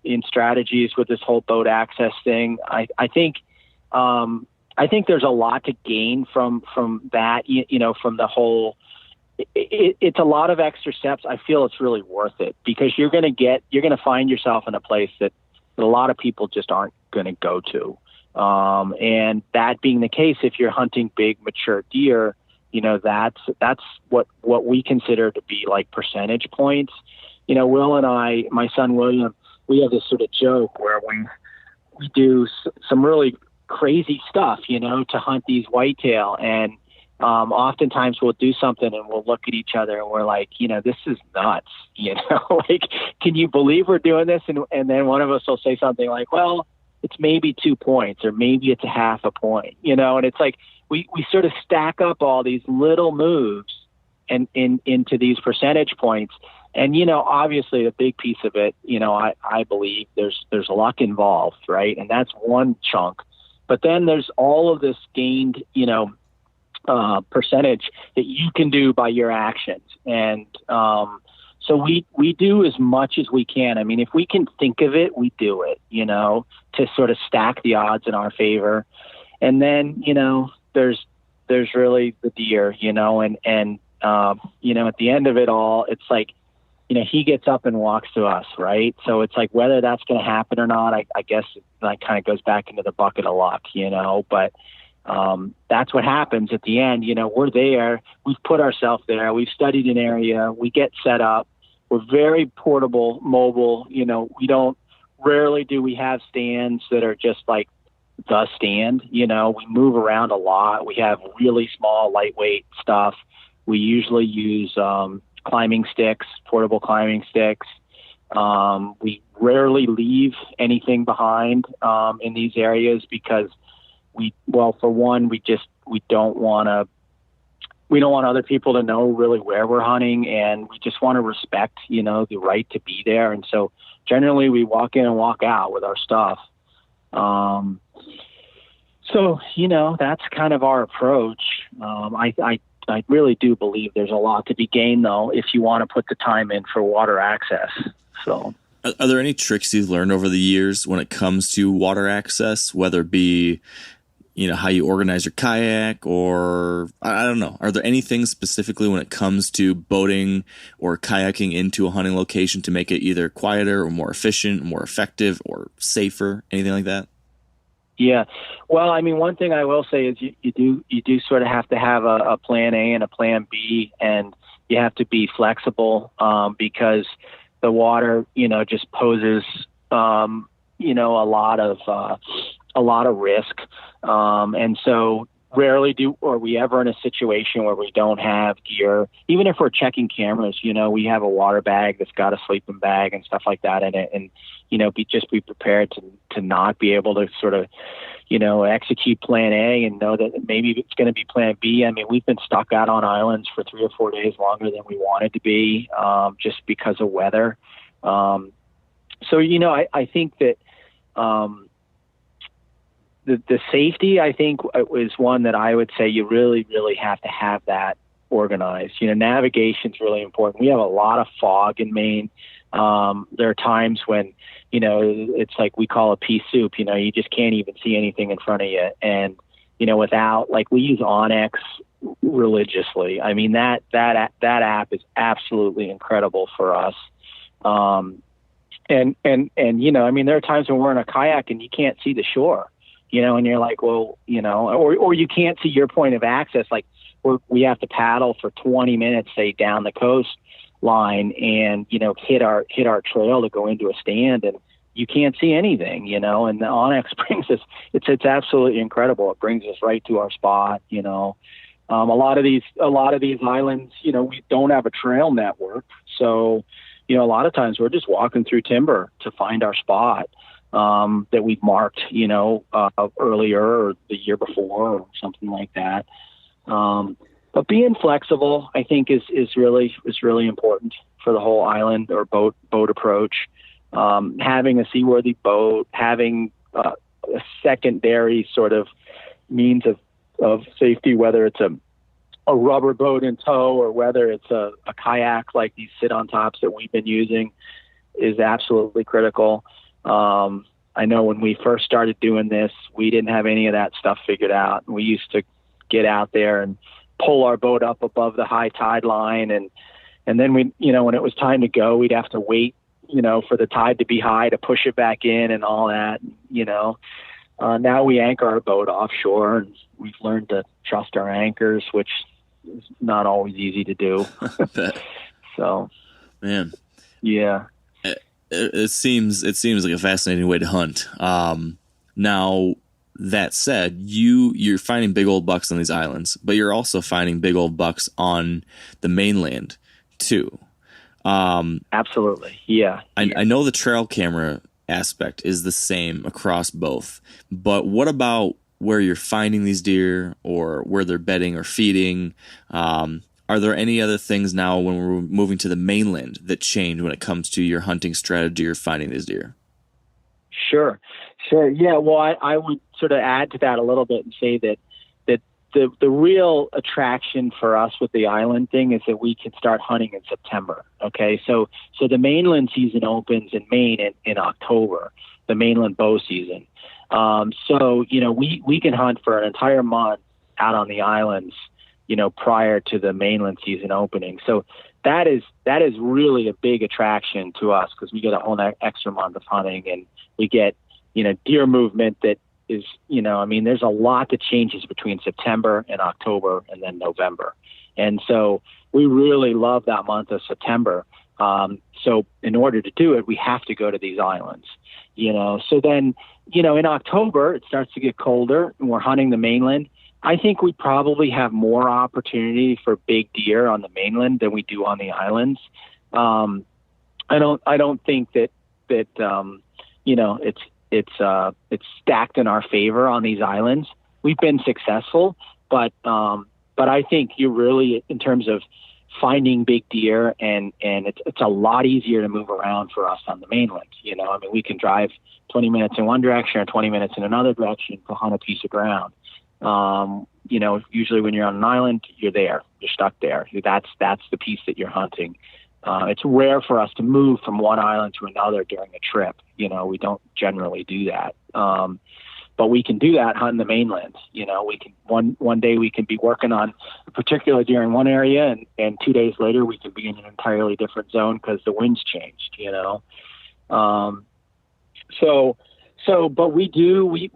in strategies with this whole boat access thing. I think there's a lot to gain from that, from the whole. It's a lot of extra steps. I feel it's really worth it because you're going to find yourself in a place that a lot of people just aren't going to go to. And that being the case, if you're hunting big, mature deer, that's what we consider to be like percentage points. Will and I, my son William, we have this sort of joke where we do some really crazy stuff, to hunt these whitetail. And oftentimes we'll do something and we'll look at each other and we're like, this is nuts, like, can you believe we're doing this? And then one of us will say something like, well, it's maybe 2 points or maybe it's a half a point, and it's like, we sort of stack up all these little moves and into these percentage points. And, obviously the big piece of it, I believe there's luck involved, right? And that's one chunk. But then there's all of this gained, percentage that you can do by your actions. And so we do as much as we can. I mean, if we can think of it, we do it, to sort of stack the odds in our favor. And then, there's really the deer, and at the end of it all, it's like, he gets up and walks to us, right? So it's like whether that's going to happen or not, I guess that kind of goes back into the bucket of luck, but that's what happens at the end. We're there, we've put ourselves there, we've studied an area, we get set up, we're very portable, mobile, rarely do we have stands that are just like the stand, we move around a lot. We have really small, lightweight stuff. We usually use, climbing sticks, portable climbing sticks. We rarely leave anything behind in these areas because for one, we don't want other people to know really where we're hunting, and we just want to respect, the right to be there. And so generally we walk in and walk out with our stuff. So, that's kind of our approach. I really do believe there's a lot to be gained, though, if you want to put the time in for water access. So, are there any tricks you've learned over the years when it comes to water access, whether it be, how you organize your kayak, or I don't know, are there anything specifically when it comes to boating or kayaking into a hunting location to make it either quieter or more efficient, more effective, or safer, anything like that? Yeah. Well, I mean, one thing I will say is you do sort of have to have a plan A and a plan B, and you have to be flexible because the water, just poses, a lot of risk. And so rarely are we ever in a situation where we don't have gear. Even if we're checking cameras, we have a water bag that's got a sleeping bag and stuff like that in it. And, be prepared to not be able to sort of, execute plan A and know that maybe it's going to be plan B. I mean, we've been stuck out on islands for 3 or 4 days longer than we wanted to be, just because of weather. So, I think that, the safety, I think, is one that I would say you really, really have to have that organized. Navigation's really important. We have a lot of fog in Maine. There are times when, it's like we call a pea soup, you just can't even see anything in front of you. And, without, like, we use Onyx religiously. I mean, that app is absolutely incredible for us. And there are times when we're in a kayak and you can't see the shore, and you're like, well, or you can't see your point of access. Like we have to paddle for 20 minutes, say, down the coast line and, hit our trail to go into a stand, and you can't see anything, and the Onyx brings us, it's absolutely incredible. It brings us right to our spot. A lot of these islands, we don't have a trail network. So, a lot of times we're just walking through timber to find our spot. That we've marked, earlier or the year before or something like that. But being flexible, I think, is really important for the whole island or boat approach. Having a seaworthy boat, having a secondary sort of means of safety, whether it's a rubber boat in tow or whether it's a kayak like these sit-on-tops that we've been using, is absolutely critical. I know when we first started doing this, we didn't have any of that stuff figured out. We used to get out there and pull our boat up above the high tide line. And then we, when it was time to go, we'd have to wait, for the tide to be high to push it back in and all that, Now we anchor our boat offshore, and we've learned to trust our anchors, which is not always easy to do. So, man, yeah, it seems like a fascinating way to hunt. Now, that said, you're finding big old bucks on these islands, but you're also finding big old bucks on the mainland too. Absolutely. Yeah. I know the trail camera aspect is the same across both, but what about where you're finding these deer or where they're bedding or feeding? Are there any other things now when we're moving to the mainland that change when it comes to your hunting strategy or finding these deer? Sure. Yeah. Well, I would sort of add to that a little bit and say that the real attraction for us with the island thing is that we can start hunting in September. Okay. So the mainland season opens in Maine in October, the mainland bow season. So, we can hunt for an entire month out on the islands, prior to the mainland season opening. So that is really a big attraction to us, because we get a whole extra month of hunting, and we get, deer movement that is, there's a lot that changes between September and October and then November. And so we really love that month of September. So in order to do it, we have to go to these islands, so then, in October, it starts to get colder and we're hunting the mainland. I think we probably have more opportunity for big deer on the mainland than we do on the islands. I don't think that it's stacked in our favor on these islands. We've been successful, but I think you really, in terms of finding big deer, and it's a lot easier to move around for us on the mainland. We can drive 20 minutes in one direction or 20 minutes in another direction to hunt a piece of ground. Usually when you're on an island, you're stuck there. That's the piece that you're hunting. It's rare for us to move from one island to another during a trip. We don't generally do that. But we can do that hunting the mainland. We can one day we can be working on a particular deer in one area, and 2 days later we can be in an entirely different zone because the wind's changed. But we do we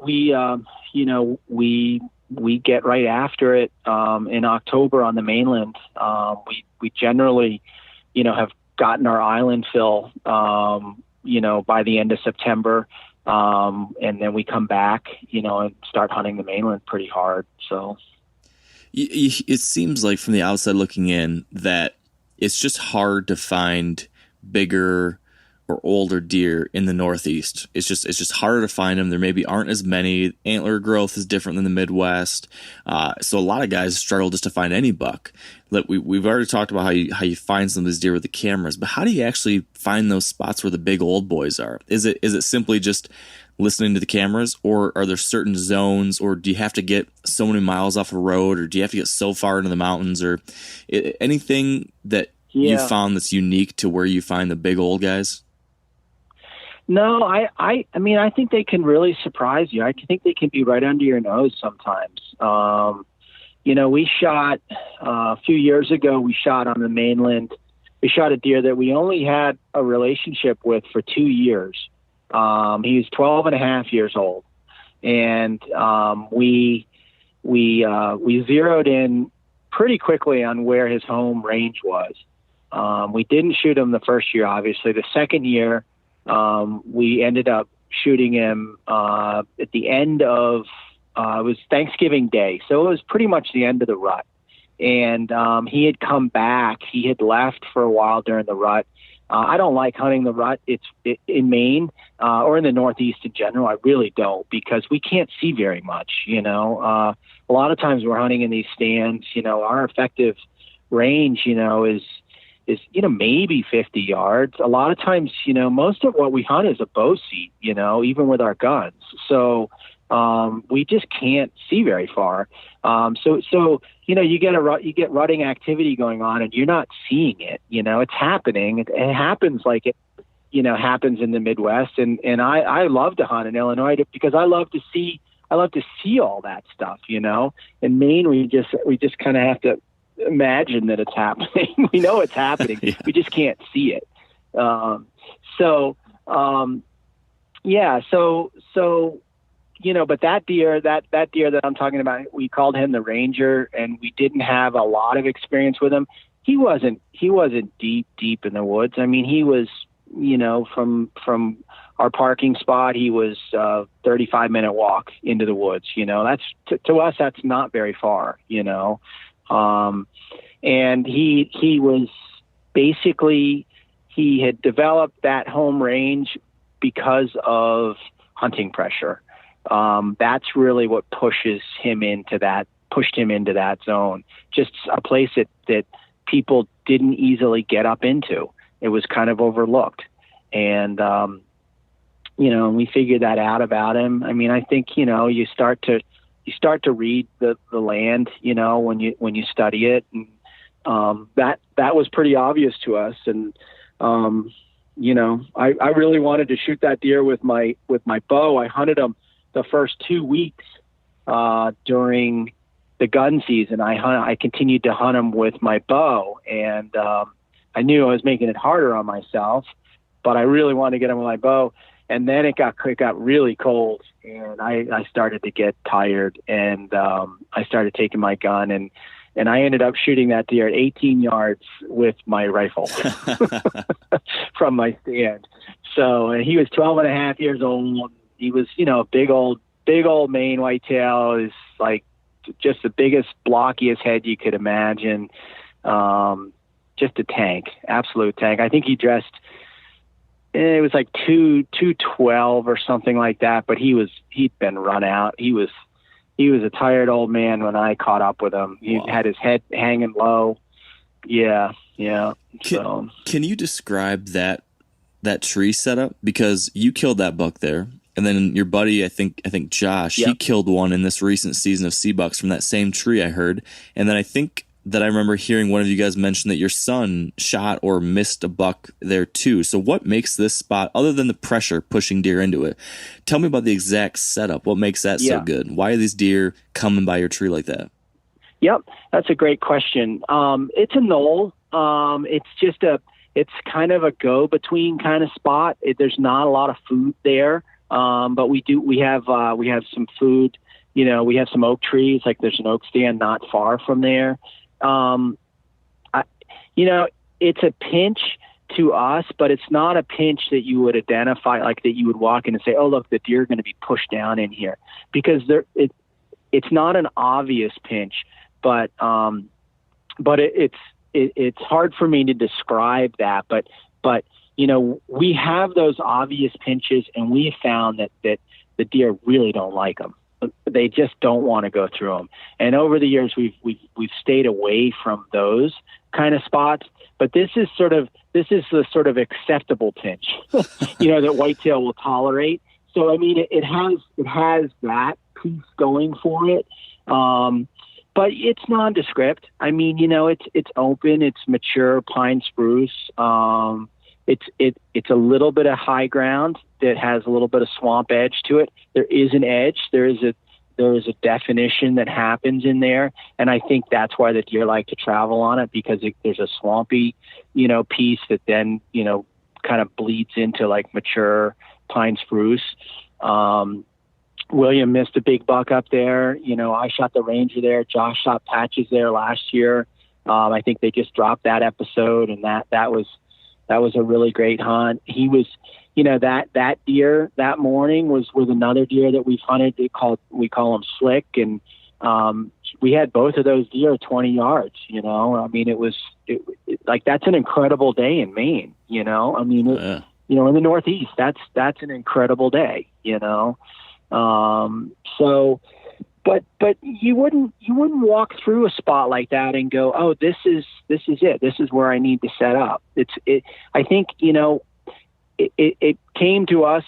get right after it in October on the mainland. We generally have gotten our island fill by the end of September. And then we come back, and start hunting the mainland pretty hard. So it seems like from the outside looking in that it's just hard to find bigger or older deer in the Northeast. It's just harder to find them. There maybe aren't as many. Antler growth is different than the Midwest. So a lot of guys struggle just to find any buck. We've already talked about how you find some of these deer with the cameras, but how do you actually find those spots where the big old boys are? Is it simply just listening to the cameras, or are there certain zones, or do you have to get so many miles off a road, or do you have to get so far into the mountains, or anything that you found that's unique to where you find the big old guys? No, I think they can really surprise you. I think they can be right under your nose sometimes. We shot a few years ago. We shot on the mainland. We shot a deer that we only had a relationship with for 2 years. He was 12 and a half years old, and we zeroed in pretty quickly on where his home range was. We didn't shoot him the first year, obviously. The second year, we ended up shooting him at the end of it was Thanksgiving Day, so it was pretty much the end of the rut. And he had come back. He had left for a while during the rut, I don't like hunting the rut. In Maine or in the Northeast in general. I really don't, because we can't see very much. A lot of times we're hunting in these stands. Our effective range, is maybe 50 yards. A lot of times, most of what we hunt is a bow seat. Even with our guns. So we just can't see very far. So you get rutting activity going on, and you're not seeing it. It's happening. It happens like it, happens in the Midwest. And I love to hunt in Illinois because I love to see all that stuff. In Maine, we just kind of have to imagine that it's happening. We know it's happening. Yeah. We just can't see it. So but that deer that I'm talking about, we called him the Ranger, and we didn't have a lot of experience with him. He wasn't deep in the woods. I mean, he was, from our parking spot, he was 35-minute walk into the woods. That's to us, that's not very far, and he was basically, he had developed that home range because of hunting pressure. That's really what pushed him into that zone. Just a place that people didn't easily get up into. It was kind of overlooked. And, we figured that out about him. I mean, I think, you start to read the land, when you study it, and, that was pretty obvious to us. And, I really wanted to shoot that deer with my bow. I hunted him the first 2 weeks during the gun season. I continued to hunt him with my bow, and I knew I was making it harder on myself, but I really wanted to get him with my bow. And then it got really cold, and I started to get tired, and I started taking my gun, and I ended up shooting that deer at 18 yards with my rifle from my stand. So, and he was 12 and a half years old. He was, big old Maine whitetail. Is like just the biggest, blockiest head you could imagine. Just a tank, absolute tank. I think he dressed, it was like 212 or something like that, but he'd been run out. He was a tired old man when I caught up with him. He had his head hanging low. Yeah. Can you describe that tree setup? Because you killed that buck there, and then your buddy, I think Josh, he killed one in this recent season of sea bucks from that same tree, I heard. And then I think that I remember hearing one of you guys mention that your son shot or missed a buck there too. So what makes this spot, other than the pressure pushing deer into it, tell me about the exact setup. What makes that so good? Why are these deer coming by your tree like that? Yep, that's a great question. It's a knoll. It's kind of a go-between kind of spot. There's not a lot of food there, but we have some food. We have some oak trees. Like there's an oak stand not far from there. It's a pinch to us, but it's not a pinch that you would identify, like that you would walk in and say, "Oh, look, the deer are going to be pushed down in here," because it's not an obvious pinch, but it's hard for me to describe that. But we have those obvious pinches, and we found that the deer really don't like them. They just don't want to go through them. And over the years, we've stayed away from those kind of spots. But this is the sort of acceptable pinch, that whitetail will tolerate. So I mean, it has that piece going for it. But it's nondescript. I mean, it's open, it's mature pine spruce. It's a little bit of high ground that has a little bit of swamp edge to it. There is an edge. There is a definition that happens in there, and I think that's why the deer like to travel on it, because there's a swampy, piece that then kind of bleeds into like mature pine spruce. William missed a big buck up there. I shot the Ranger there. Josh shot patches there last year. I think they just dropped that episode, and that was a really great hunt. He was, that deer that morning was with another deer that we've hunted. We call him Slick. And, we had both of those deer 20 yards, I mean, like, that's an incredible day in Maine, you know? I mean, you know, in the Northeast, that's an incredible day, you know? So, but you wouldn't walk through a spot like that and go, oh, this is it. This is where I need to set up. I think, you know, it came to us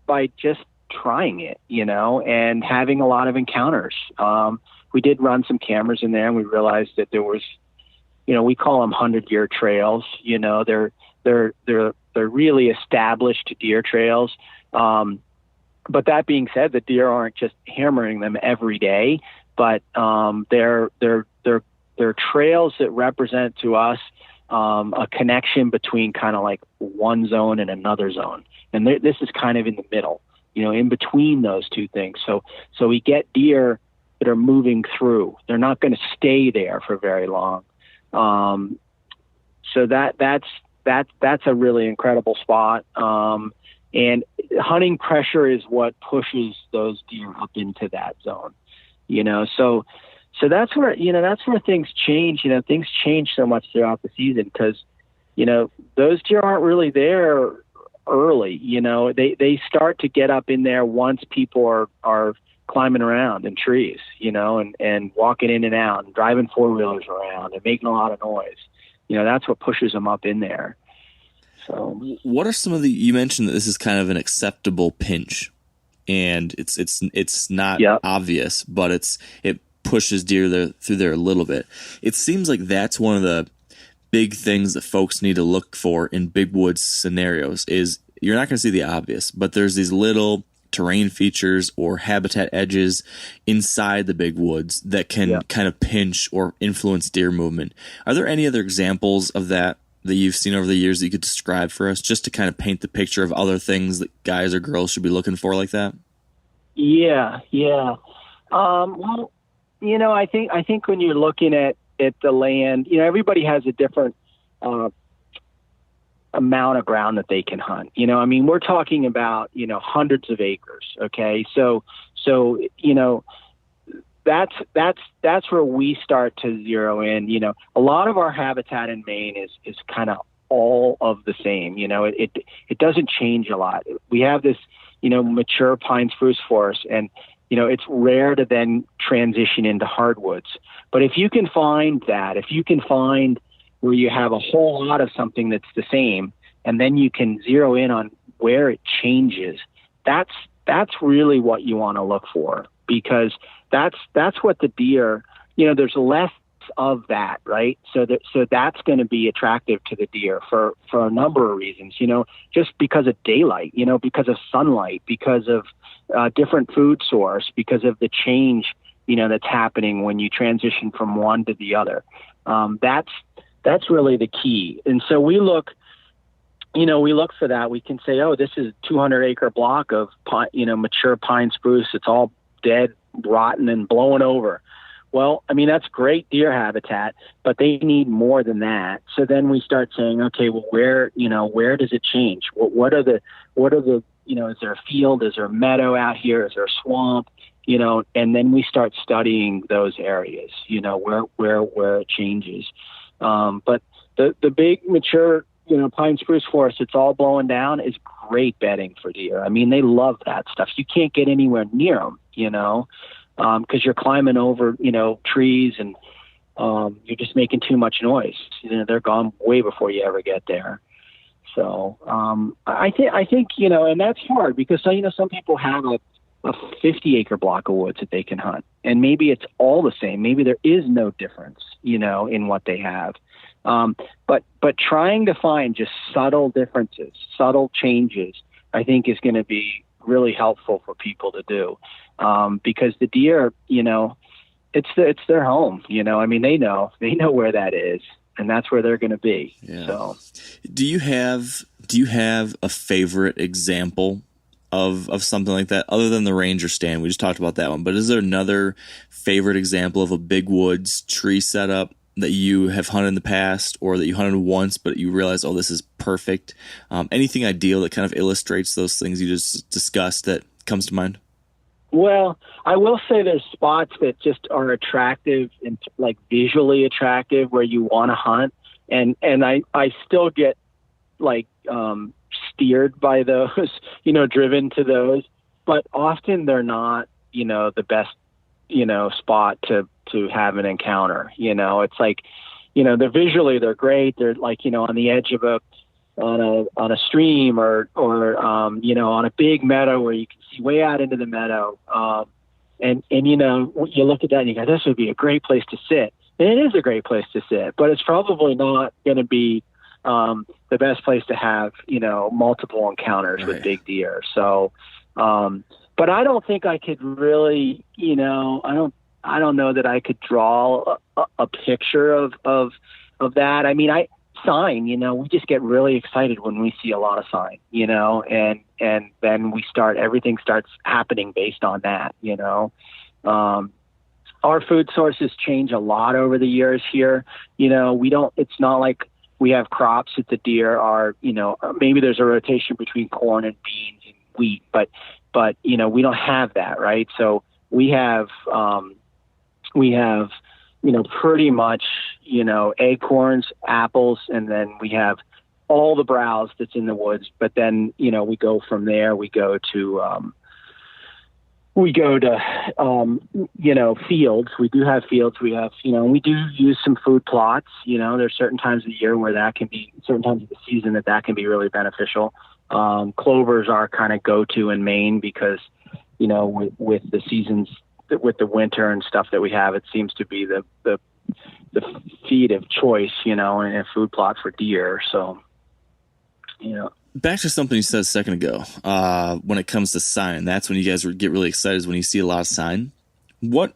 by just trying it, you know, and having a lot of encounters. We did run some cameras in there, and we realized that there was, you know, we call them 100-year trails. You know, they're really established deer trails. But that being said, the deer aren't just hammering them every day, but they're trails that represent to us a connection between kind of like one zone and another zone. And this is kind of in the middle, you know, in between those two things. So we get deer that are moving through. They're not going to stay there for very long. So that's a really incredible spot. And hunting pressure is what pushes those deer up into that zone, you know. So that's where, you know, that's where things change. You know, things change so much throughout the season because, you know, those deer aren't really there early. You know, they start to get up in there once people are climbing around in trees, you know, and walking in and out and driving four-wheelers around and making a lot of noise. You know, that's what pushes them up in there. So, what are some of you mentioned that this is kind of an acceptable pinch, and it's not obvious, but it pushes deer through there a little bit. It seems like that's one of the big things that folks need to look for in big woods scenarios is you're not going to see the obvious, but there's these little terrain features or habitat edges inside the big woods that can kind of pinch or influence deer movement. Are there any other examples of that you've seen over the years that you could describe for us, just to kind of paint the picture of other things that guys or girls should be looking for like that? Yeah. Well, you know, I think when you're looking at the land, you know, everybody has a different amount of ground that they can hunt. You know, I mean, we're talking about, you know, hundreds of acres. Okay. So, you know, that's where we start to zero in. You know, a lot of our habitat in Maine is kind of all of the same. You know, it doesn't change a lot. We have this, you know, mature pine spruce forest, and, you know, it's rare to then transition into hardwoods. But if you can find where you have a whole lot of something that's the same, and then you can zero in on where it changes, that's really what you want to look for, because that's what the deer, you know, there's less of that, right? So that's going to be attractive to the deer for a number of reasons, you know, just because of daylight, you know, because of sunlight, because of different food source, because of the change, you know, that's happening when you transition from one to the other. That's really the key. And so we look for that. We can say, oh, this is a 200-acre block of pine, you know, mature pine spruce. It's all dead, rotten, and blowing over. Well, I mean, that's great deer habitat, but they need more than that. So then we start saying, okay, well, where does it change? What are the, you know, is there a field? Is there a meadow out here? Is there a swamp? You know, and then we start studying those areas, you know, where it changes. But the big mature, you know, pine spruce forest, it's all blowing down, is great bedding for deer. I mean, they love that stuff. You can't get anywhere near them, you know, because you're climbing over, you know, trees, and you're just making too much noise. You know, they're gone way before you ever get there. So I think, you know, and that's hard because, you know, some people have a 50-acre block of woods that they can hunt, and maybe it's all the same. Maybe there is no difference, you know, in what they have. But trying to find just subtle differences, subtle changes, I think is going to be really helpful for people to do, because the deer, you know, it's their home. You know, I mean, they know where that is, and that's where they're going to be. Yeah. So, do you have a favorite example of something like that, other than the ranger stand? We just talked about that one, but is there another favorite example of a big woods tree setup that you have hunted in the past, or that you hunted once but you realize, oh, this is perfect? Anything ideal that kind of illustrates those things you just discussed that comes to mind? Well, I will say there's spots that just are attractive and like visually attractive where you want to hunt. and I still get like steered by those, driven to those, but often they're not, the best, spot to have an encounter. It's like, they're great. They're like, on the edge of on a stream or on a big meadow where you can see way out into the meadow. And you look at that and you go, this would be a great place to sit. And it is a great place to sit, but it's probably not going to be the best place to have, multiple encounters with big deer. So, but I don't think I could really, I don't know that I could draw a picture of that. I mean, sign, we just get really excited when we see a lot of sign, and then everything starts happening based on that, Our food sources change a lot over the years here. It's not like we have crops that the deer are, maybe there's a rotation between corn and beans and wheat, but we don't have that, right? So we have pretty much, acorns, apples, and then we have all the browse that's in the woods. But then, we go from there, we go to fields. We do have fields. We have, we do use some food plots. There's certain times of the year where that can be, certain times of the season that can be really beneficial. Clovers are kind of go-to in Maine because, with the seasons, with the winter and stuff that we have, it seems to be the feed of choice, and a food plot for deer. So, Back to something you said a second ago, when it comes to sign, that's when you guys get really excited is when you see a lot of sign. What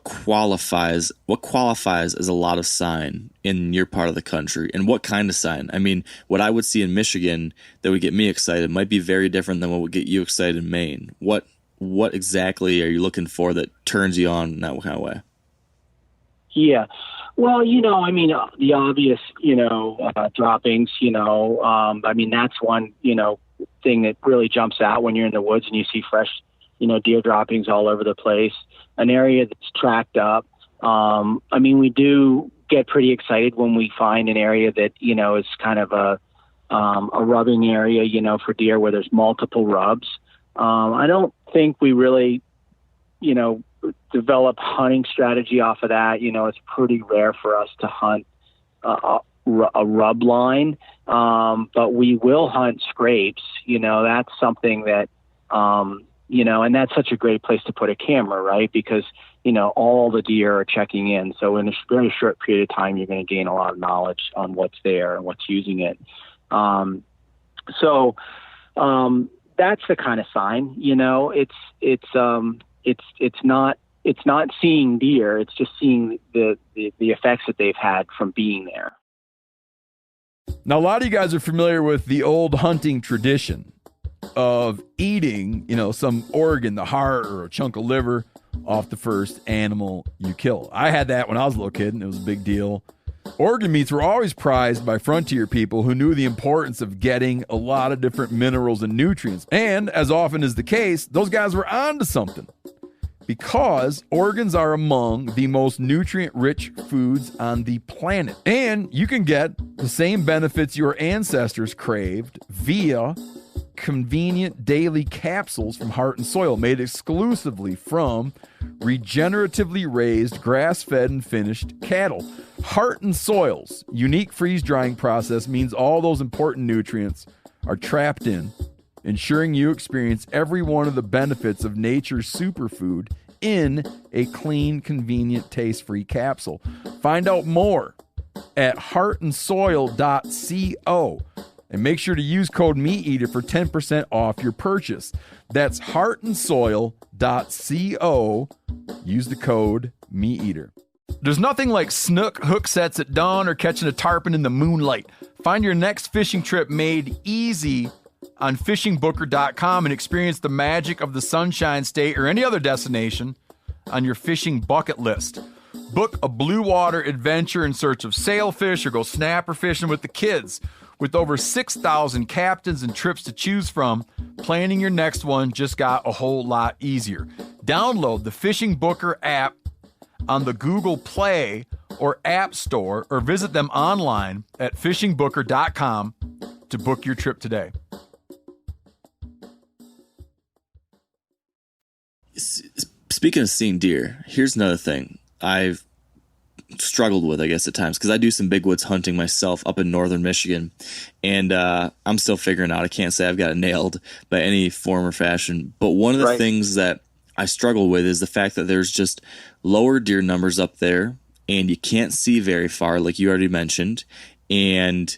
qualifies as a lot of sign in your part of the country, and what kind of sign? I mean, what I would see in Michigan that would get me excited might be very different than what would get you excited in Maine. What exactly are you looking for that turns you on in that kind of way? Yeah. Well, the obvious, droppings, that's one, thing that really jumps out when you're in the woods and you see fresh, deer droppings all over the place, an area that's tracked up. We do get pretty excited when we find an area that, is kind of a rubbing area, for deer where there's multiple rubs. I don't think we really, develop hunting strategy off of that. It's pretty rare for us to hunt a rub line, but we will hunt scrapes. That's something that, and that's such a great place to put a camera, right? Because, all the deer are checking in. So in a very short period of time, you're going to gain a lot of knowledge on what's there and what's using it. That's the kind of sign, it's not seeing deer. It's just seeing the effects that they've had from being there. Now, a lot of you guys are familiar with the old hunting tradition of eating, some organ, the heart or a chunk of liver off the first animal you kill. I had that when I was a little kid, and it was a big deal. Organ meats were always prized by frontier people who knew the importance of getting a lot of different minerals and nutrients. And as often is the case, those guys were onto something, because organs are among the most nutrient-rich foods on the planet. And you can get the same benefits your ancestors craved via convenient daily capsules from Heart and Soil, made exclusively from regeneratively raised, grass-fed, and finished cattle. Heart and Soil's unique freeze-drying process means all those important nutrients are trapped in, ensuring you experience every one of the benefits of nature's superfood in a clean, convenient, taste-free capsule. Find out more at heartandsoil.co, and make sure to use code MeatEater for 10% off your purchase. That's heartandsoil.co. Use the code MeatEater. There's nothing like snook hook sets at dawn or catching a tarpon in the moonlight. Find your next fishing trip made easy on fishingbooker.com and experience the magic of the Sunshine State or any other destination on your fishing bucket list. Book a blue water adventure in search of sailfish or go snapper fishing with the kids. With over 6,000 captains and trips to choose from, planning your next one just got a whole lot easier. Download the Fishing Booker app on the Google Play or App Store, or visit them online at fishingbooker.com to book your trip today. Speaking of seeing deer, here's another thing I've struggled with, I guess, at times, because I do some big woods hunting myself up in northern Michigan, and I'm still figuring out. I can't say I've got it nailed by any form or fashion, but one of the things that I struggle with is the fact that there's just lower deer numbers up there, and you can't see very far, like you already mentioned, and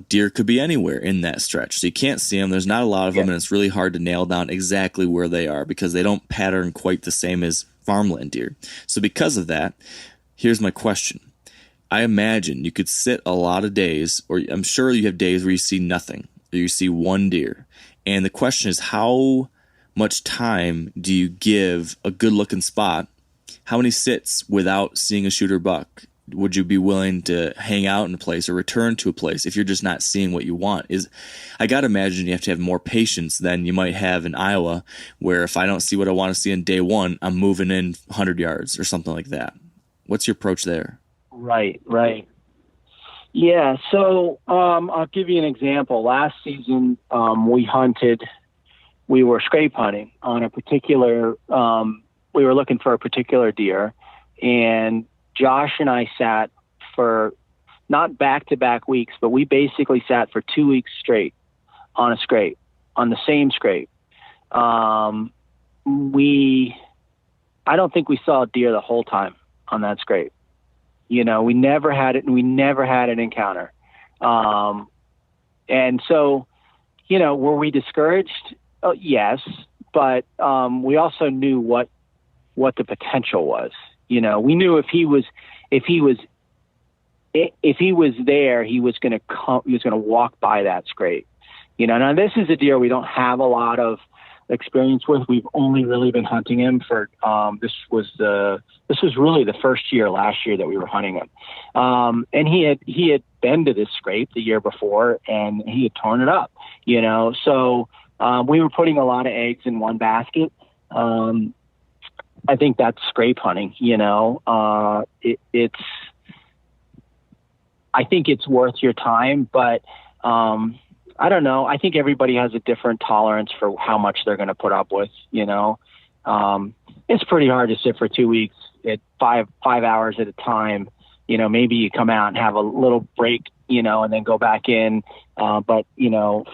deer could be anywhere in that stretch. So you can't see them. There's not a lot of them, and it's really hard to nail down exactly where they are because they don't pattern quite the same as farmland deer. So because of that, here's my question. I imagine you could sit a lot of days, or I'm sure you have days where you see nothing, or you see one deer. And the question is, how much time do you give a good-looking spot? How many sits without seeing a shooter buck would you be willing to hang out in a place or return to a place if you're just not seeing what you want? I got to imagine you have to have more patience than you might have in Iowa, where if I don't see what I want to see in day one, I'm moving in 100 yards or something like that. What's your approach there? Right. Yeah, so I'll give you an example. Last season, we were scrape hunting on a particular, we were looking for a particular deer, and Josh and I sat for not back-to-back weeks, but we basically sat for 2 weeks straight on a scrape, on the same scrape. I don't think we saw a deer the whole time on that scrape. We never had it, and we never had an encounter. And so, were we discouraged? Yes, but we also knew what the potential was. We knew if he was there, he was going to come. He was going to walk by that scrape. Now this is a deer we don't have a lot of experience with. We've only really been hunting him for. This was really the first year, last year, that we were hunting him. And he had been to this scrape the year before, and he had torn it up. So we were putting a lot of eggs in one basket. I think that's scrape hunting. I think it's worth your time, but I don't know. I think everybody has a different tolerance for how much they're going to put up with. It's pretty hard to sit for 2 weeks at 5 hours at a time. Maybe you come out and have a little break, and then go back in. But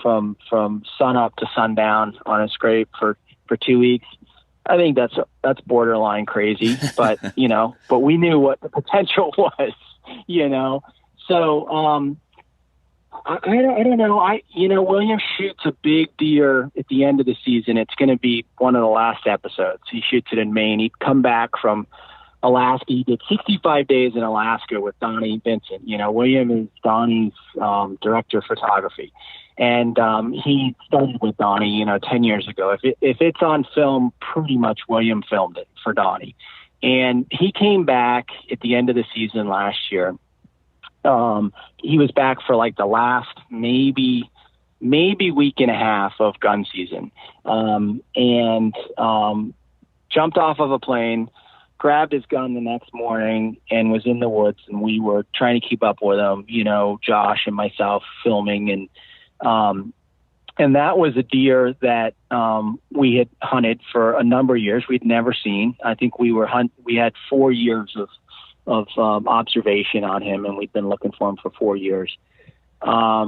from sun up to sundown on a scrape for 2 weeks, I think that's borderline crazy, but but we knew what the potential was, So I don't know. William shoots a big deer at the end of the season. It's going to be one of the last episodes. He shoots it in Maine. He'd come back from Alaska. He did 65 days in Alaska with Donnie Vincent. William is Donnie's director of photography. And he started with Donnie, 10 years ago. If it's on film, pretty much William filmed it for Donnie. And he came back at the end of the season last year. He was back for like the last maybe week and a half of gun season, and jumped off of a plane, grabbed his gun the next morning, and was in the woods. And we were trying to keep up with him, Josh and myself filming, and that was a deer that we had hunted for a number of years. We'd never seen. I think we had 4 years of observation on him, and we'd been looking for him for 4 years. I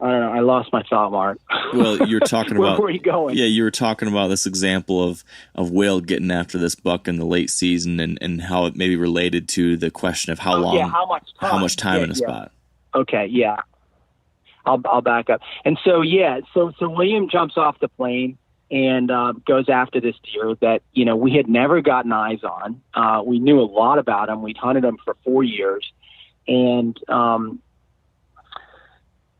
don't know. I lost my thought, Mark. Well, you're talking about where were you going? Yeah, you were talking about this example of Will getting after this buck in the late season, and how it may be related to the question of how long, how much time in a spot. Okay, yeah. I'll back up. And so William jumps off the plane and goes after this deer that we had never gotten eyes on. We knew a lot about him. We'd hunted him for 4 years, and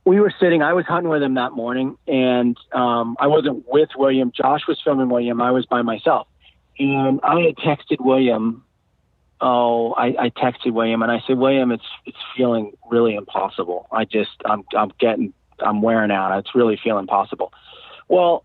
we were sitting. I was hunting with him that morning, and I wasn't with William. Josh was filming William. I was by myself, and I had texted William. I texted William, and I said, William, it's feeling really impossible. I'm wearing out. It's really feeling impossible. Well,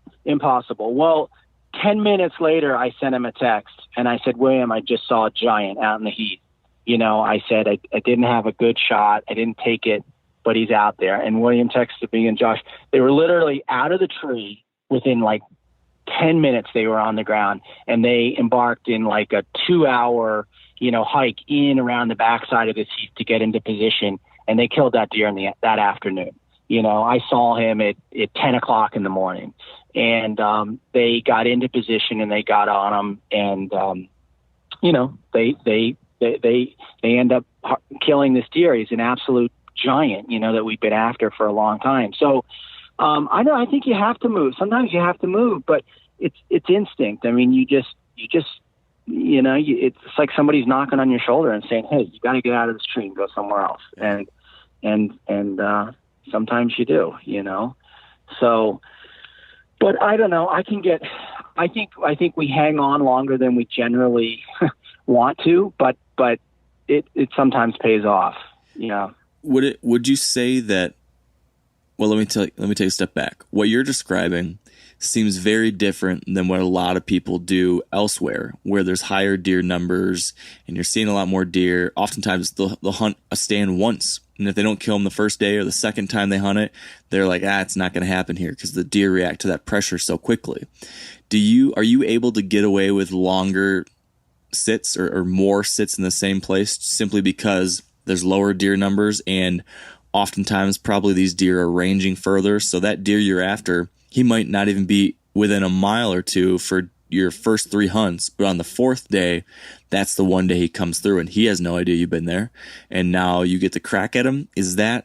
10 minutes later, I sent him a text and I said, William, I just saw a giant out in the heat. I said, I didn't have a good shot. I didn't take it, but he's out there. And William texted me and Josh, they were literally out of the tree within like 10 minutes. They were on the ground and they embarked in like a 2-hour, hike in around the backside of this heat to get into position. And they killed that deer that afternoon. I saw him at 10 o'clock in the morning, and they got into position and they got on him, and they end up killing this deer. He's an absolute giant, that we've been after for a long time. So I know, I think you have to move. Sometimes you have to move, but it's instinct. I mean, it's like somebody's knocking on your shoulder and saying, hey, you got to get out of this tree and go somewhere else. And sometimes you do, so, but I don't know. I think we hang on longer than we generally want to, but it sometimes pays off. Would you say that, well, let me take a step back. What you're describing seems very different than what a lot of people do elsewhere, where there's higher deer numbers and you're seeing a lot more deer. Oftentimes they'll hunt a stand once, and if they don't kill them the first day or the second time they hunt it, they're like, it's not going to happen here because the deer react to that pressure so quickly. Are you able to get away with longer sits or more sits in the same place simply because there's lower deer numbers, and oftentimes probably these deer are ranging further, so that deer you're after, he might not even be within a mile or two for your first 3 hunts, but on the 4th day, that's the one day he comes through and he has no idea you've been there, and now you get to crack at him. Is that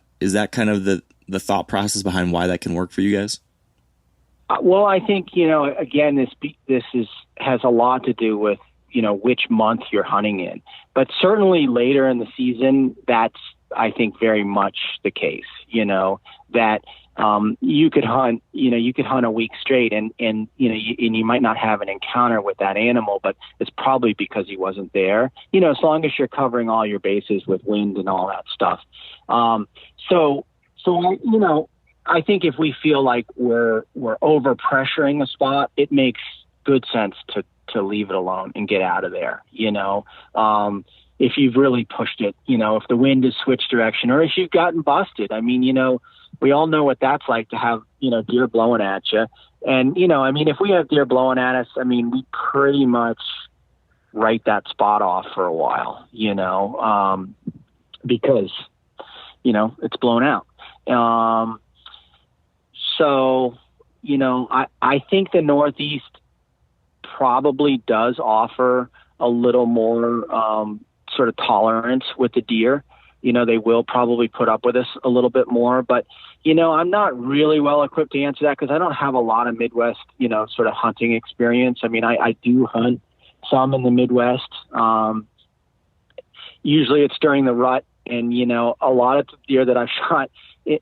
kind of the thought process behind why that can work for you guys? Well, I think, again, this has a lot to do with, which month you're hunting in, but certainly later in the season, that's, I think, very much the case, that you could hunt a week straight and you might not have an encounter with that animal, but it's probably because he wasn't there, as long as you're covering all your bases with wind and all that stuff. So, I think if we feel like we're over pressuring a spot, it makes good sense to leave it alone and get out of there. If you've really pushed it, if the wind has switched direction or if you've gotten busted. I mean, we all know what that's like to have, deer blowing at you. And, if we have deer blowing at us, we pretty much write that spot off for a while, because, it's blown out. So, I think the Northeast probably does offer a little more sort of tolerance with the deer. They will probably put up with us a little bit more, but, I'm not really well equipped to answer that because I don't have a lot of Midwest, sort of hunting experience. I do hunt some in the Midwest. Usually it's during the rut, and, a lot of the deer that I've shot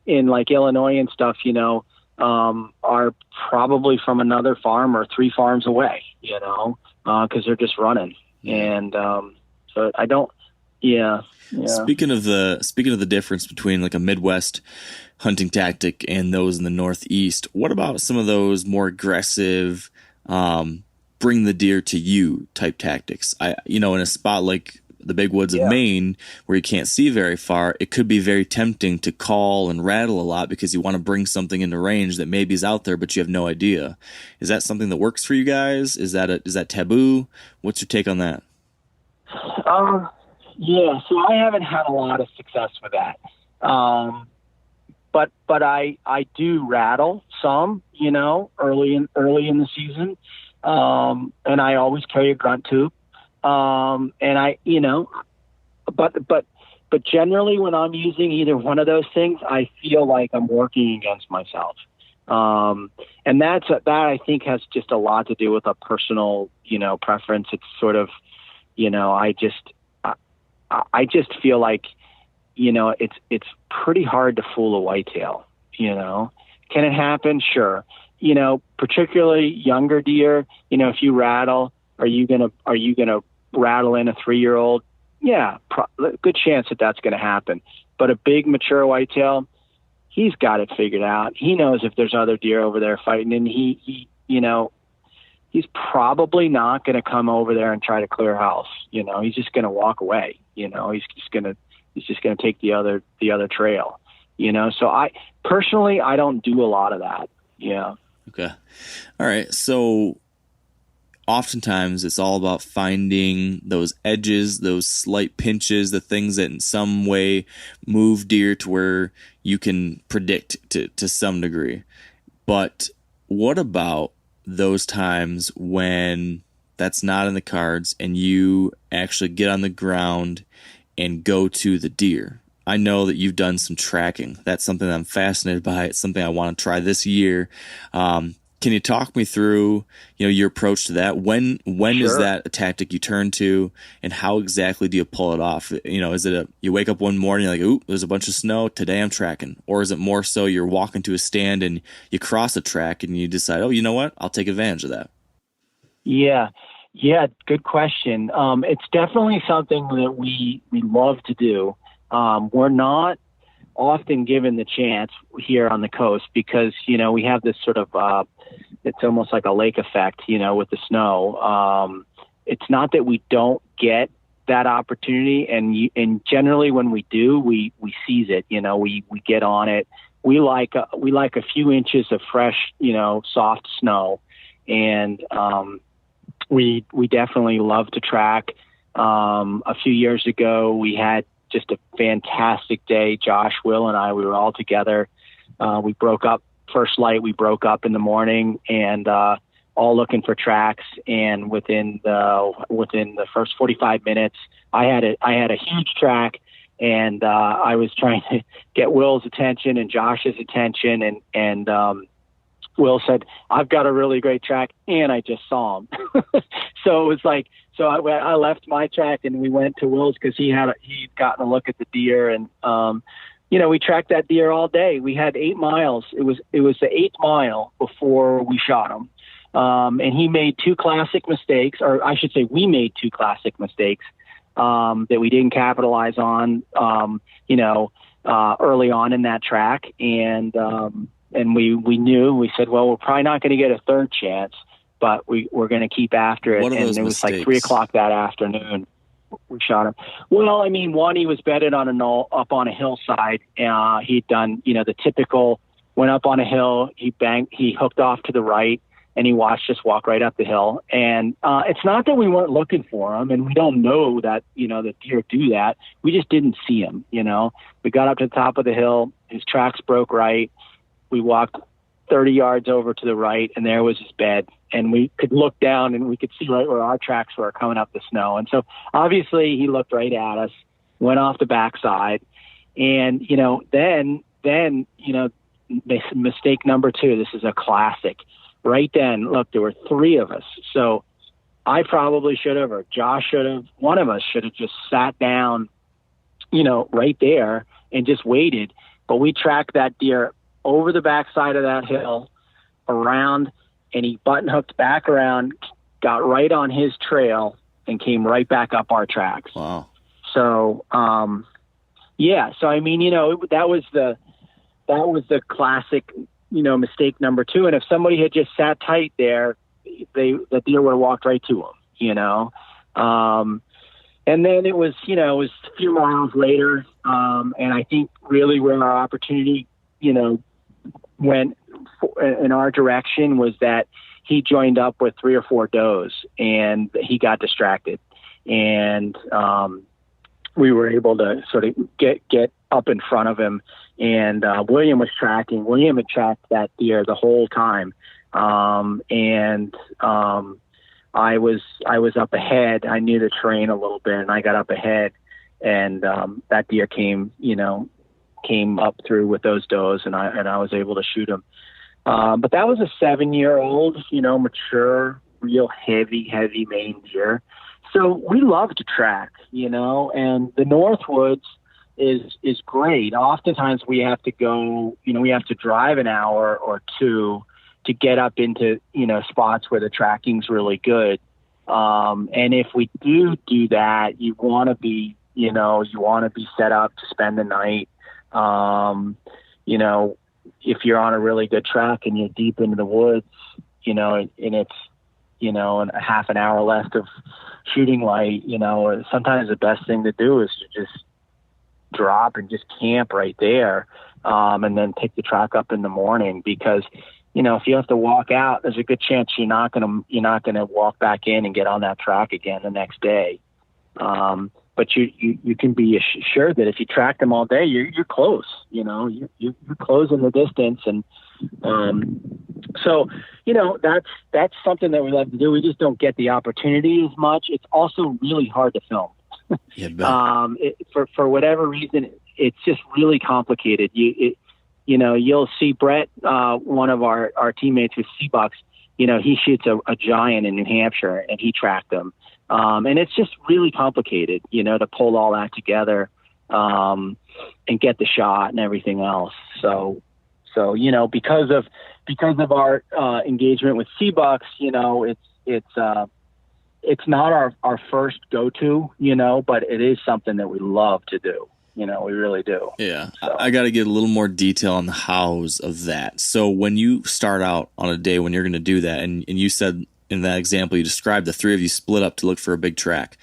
in like Illinois and stuff, are probably from another farm or 3 farms away, because they're just running. And so I don't. Yeah. Speaking of the difference between like a Midwest hunting tactic and those in the Northeast, what about some of those more aggressive, bring the deer to you type tactics? In a spot like the big woods of Maine where you can't see very far, it could be very tempting to call and rattle a lot because you want to bring something into range that maybe is out there, but you have no idea. Is that something that works for you guys? Is that taboo? What's your take on that? Yeah, so I haven't had a lot of success with that. But I do rattle some, early in the season. And I always carry a grunt tube. And I, but generally when I'm using either one of those things, I feel like I'm working against myself. And that I think has just a lot to do with a personal, preference. It's sort of, I just feel like, it's pretty hard to fool a whitetail, Can it happen? Sure. Particularly younger deer, if you rattle, are you going to rattle in a 3-year-old? Yeah. Good chance that that's going to happen. But a big mature whitetail, he's got it figured out. He knows if there's other deer over there fighting, and he he's probably not going to come over there and try to clear house. He's just going to walk away. He's just going to take the other trail. So I personally, I don't do a lot of that. Yeah. Okay. All right. So oftentimes it's all about finding those edges, those slight pinches, the things that in some way move deer to where you can predict to some degree. But what about those times when that's not in the cards and you actually get on the ground and go to the deer? I know that you've done some tracking. That's something that I'm fascinated by. It's something I want to try this year. Can you talk me through, your approach to that? When Sure. is that a tactic you turn to, and how exactly do you pull it off? Is it you wake up one morning, you're like, ooh, there's a bunch of snow, today I'm tracking? Or is it more so you're walking to a stand and you cross a track and you decide, oh, you know what? I'll take advantage of that. Yeah. Good question. It's definitely something that we love to do. We're not often given the chance here on the coast because, we have this sort of, it's almost like a lake effect, with the snow. It's not that we don't get that opportunity. And generally when we do, we seize it, we get on it. We like a few inches of fresh, soft snow. And, we definitely love to track. A few years ago, we had just a fantastic day. Josh, Will, and I, we were all together. We broke up first light. We broke up in the morning and all looking for tracks. And within the first 45 minutes, I had a huge track, and I was trying to get Will's attention and Josh's attention, and Will said, "I've got a really great track," and I just saw him. So it was like, I left my track and we went to Will's because he'd gotten a look at the deer, and we tracked that deer all day. We had 8 miles. It was the 8th mile before we shot him, and he made 2 classic mistakes, or I should say, we made 2 classic mistakes that we didn't capitalize on, early on in that track, and we knew, we said, well, we're probably not going to get a third chance, but we're going to keep after it. What are and those it was mistakes? like 3:00 that afternoon. We shot him. Well, I mean, one, he was bedded on a knoll up on a hillside. He'd done, the typical, went up on a hill, he hooked off to the right, and he watched us walk right up the hill. And it's not that we weren't looking for him, and we don't know that, the deer do that. We just didn't see him, We got up to the top of the hill, his tracks broke right. We walked 30 yards over to the right, and there was his bed. And we could look down and we could see right where our tracks were coming up the snow. And so obviously he looked right at us, went off the backside. And, then, mistake number 2, this is a classic. Right then, look, there were 3 of us. So I probably should have, or Josh should have, one of us should have just sat down, right there and just waited. But we tracked that deer over the backside of that hill, around, and he button hooked back around, got right on his trail, and came right back up our tracks. Wow. So, So I mean, that was the classic, mistake number 2. And if somebody had just sat tight there, the deer would have walked right to him. And then it was a few miles later, and I think really where our opportunity, went in our direction was that he joined up with 3 or 4 does, and he got distracted, and we were able to sort of get up in front of him. And William was tracking. William had tracked that deer the whole time, and I was up ahead. I knew the terrain a little bit, and I got up ahead, and that deer came up through with those does, and I was able to shoot him. But that was a 7-year-old, mature, real heavy main deer. So we love to track, and the Northwoods is great. Oftentimes we have to go, we have to drive an hour or 2 to get up into, spots where the tracking's really good. And if we do that, you want to be set up to spend the night. If you're on a really good track and you're deep into the woods, and and a half an hour left of shooting light, sometimes the best thing to do is to just drop and just camp right there, and then pick the track up in the morning, because if you have to walk out, there's a good chance you're not gonna walk back in and get on that track again the next day. But you can be assured that if you track them all day, you're close. You're closing the distance, and so that's something that we love to do. We just don't get the opportunity as much. It's also really hard to film. Yeah, for whatever reason, it's just really complicated. You'll see Brett, one of our teammates with Seabucks, he shoots a giant in New Hampshire, and he tracked them. And it's just really complicated, to pull all that together, and get the shot and everything else. So, because of our, engagement with Seabucks, it's not our first go-to, but it is something that we love to do. We really do. Yeah. So. I got to get a little more detail on the hows of that. So when you start out on a day when you're going to do that, and you said in that example you described the three of you split up to look for a big track,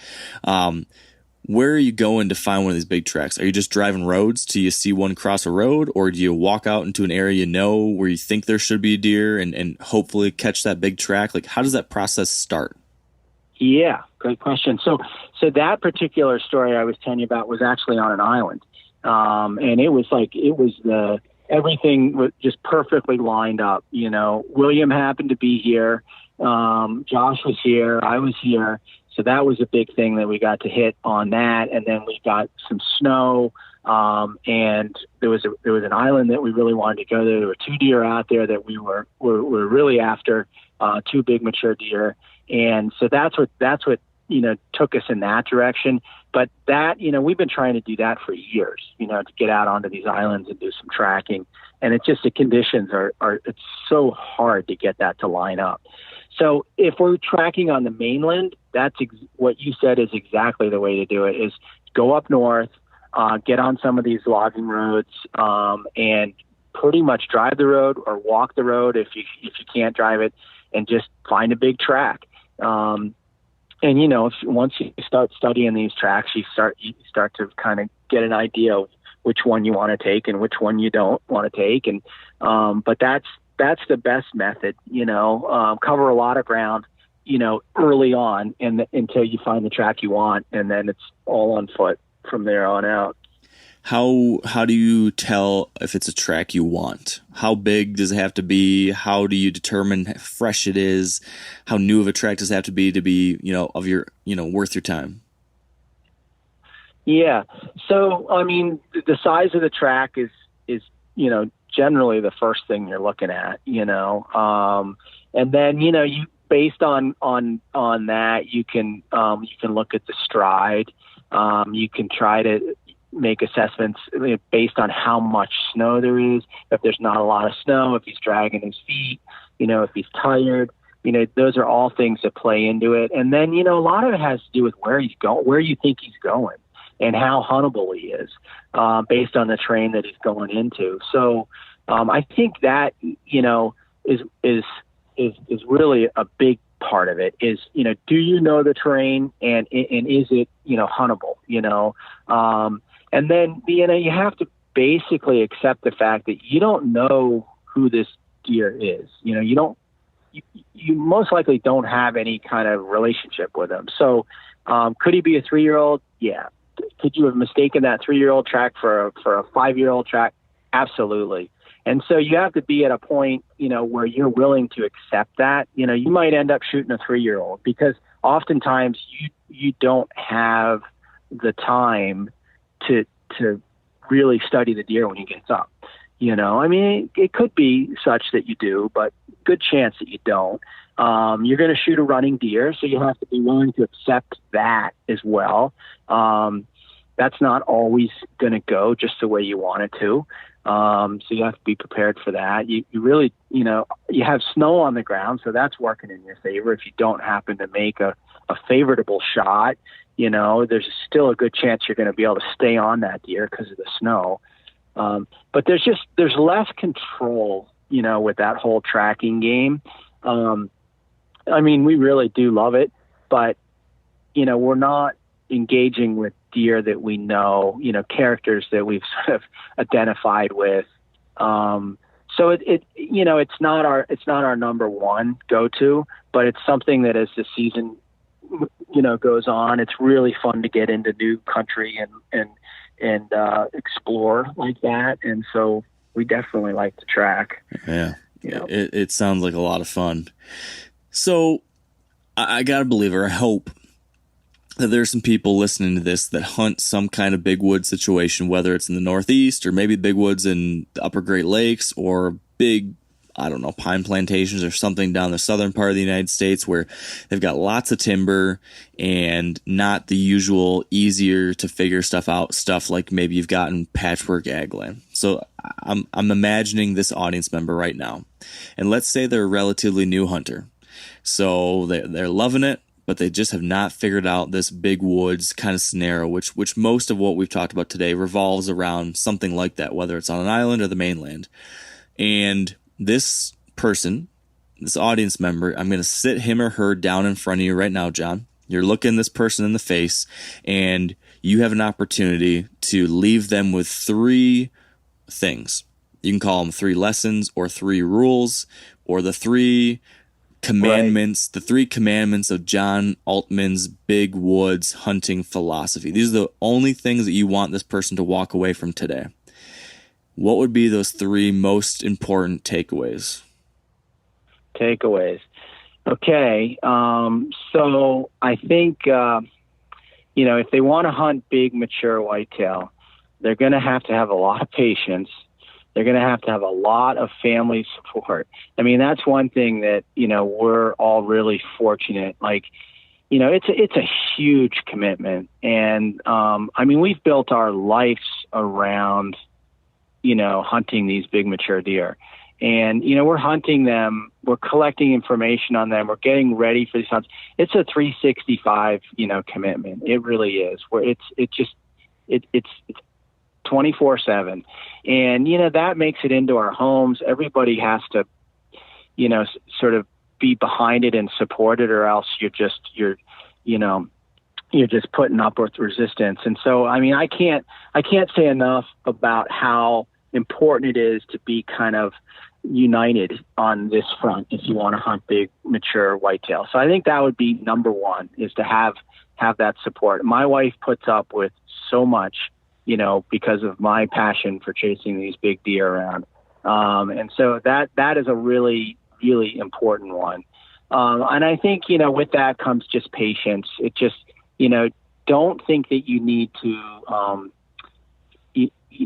where are you going to find one of these big tracks? Are you just driving roads till you see one cross a road, or do you walk out into an area where you think there should be a deer and hopefully catch that big track? Like, how does that process start? Yeah, great question. So that story I was telling you about was actually on an island. And everything was just perfectly lined up. William happened to be here. Josh was here. I was here. So that was a big thing that we got to hit on that. And then we got some snow. And there was an island that we really wanted to go to. There were 2 deer out there that we were really after, 2 big mature deer. And so that's what took us in that direction. But that, we've been trying to do that for years, to get out onto these islands and do some tracking. And it's just the conditions it's so hard to get that to line up. So if we're tracking on the mainland, that's what you said is exactly the way to do it, is go up north, get on some of these logging roads, and pretty much drive the road or walk the road if you can't drive it, and just find a big track. And once you start studying these tracks, you start to kind of get an idea of which one you want to take and which one you don't want to take. And but that's the best method. Cover a lot of ground, early on, and until you find the track you want, and then it's all on foot from there on out. How do you tell if it's a track you want? How big does it have to be? How do you determine how fresh it is? How new of a track does it have to be of your, worth your time? Yeah. So, I mean, the size of the track is generally the first thing you're looking at, and then, you based on that, you can look at the stride. You can try to make assessments based on how much snow there is. If there's not a lot of snow, if he's dragging his feet, if he's tired, those are all things that play into it. And then, a lot of it has to do with where he's going, where you think he's going, and how huntable he is, based on the terrain that he's going into. So, I think that, is really a big part of it is, do you know the terrain, and is it, huntable, and then, you have to basically accept the fact that you don't know who this deer is. You most likely don't have any kind of relationship with him. So, could he be a 3-year-old? Yeah. Could you have mistaken that 3-year-old track for a 5-year-old track? Absolutely. And so you have to be at a point, where you're willing to accept that. You might end up shooting a 3-year-old because oftentimes you don't have the time to really study the deer when he gets up. I mean, it could be such that you do, but good chance that you don't. You're going to shoot a running deer, so you have to be willing to accept that as well. That's not always going to go just the way you want it to. So you have to be prepared for that. You really, you have snow on the ground, so that's working in your favor. If you don't happen to make a favorable shot, there's still a good chance you're going to be able to stay on that deer because of the snow. But there's less control, with that whole tracking game. I mean, we really do love it, but, we're not engaging with deer that we know, characters that we've sort of identified with. So it's not our number one go-to, but it's something that as the season, goes on, it's really fun to get into new country and explore like that. And so we definitely like to track. Yeah. It sounds like a lot of fun. So I got to believe, or I hope, that there's some people listening to this that hunt some kind of big wood situation, whether it's in the Northeast or maybe big woods in the upper Great Lakes or big, pine plantations or something down the southern part of the United States where they've got lots of timber and not the usual easier to figure stuff out stuff like maybe you've gotten patchwork ag land. So I'm imagining this audience member right now, and let's say they're a relatively new hunter. So they're loving it, but they just have not figured out this big woods kind of scenario, which most of what we've talked about today revolves around something like that, whether it's on an island or the mainland. And this person, this audience member, I'm going to sit him or her down in front of you right now, John. You're looking this person in the face, and you have an opportunity to leave them with 3 things. You can call them 3 lessons or 3 rules or the 3 commandments, the 3 commandments of John Altman's big woods hunting philosophy. These are the only things that you want this person to walk away from today. What would be those 3 most important takeaways? Okay. So I think, if they want to hunt big, mature whitetail, they're going to have a lot of patience. They're going to have a lot of family support. I mean, that's one thing that, we're all really fortunate. Like, it's a huge commitment. And, we've built our lives around, hunting these big mature deer. And, we're hunting them, we're collecting information on them, we're getting ready for these hunts. It's a 365, commitment. It really is. Where it's 24/7. And, that makes it into our homes. Everybody has to, sort of be behind it and support it, or else you're just putting up with resistance. And so, I can't say enough about how important it is to be kind of united on this front if you want to hunt big, mature whitetail. So I think that would be number one, is to have that support. My wife puts up with so much, because of my passion for chasing these big deer around. And so that is a really, really important one. And I think, with that comes just patience. It just, don't think that you need to,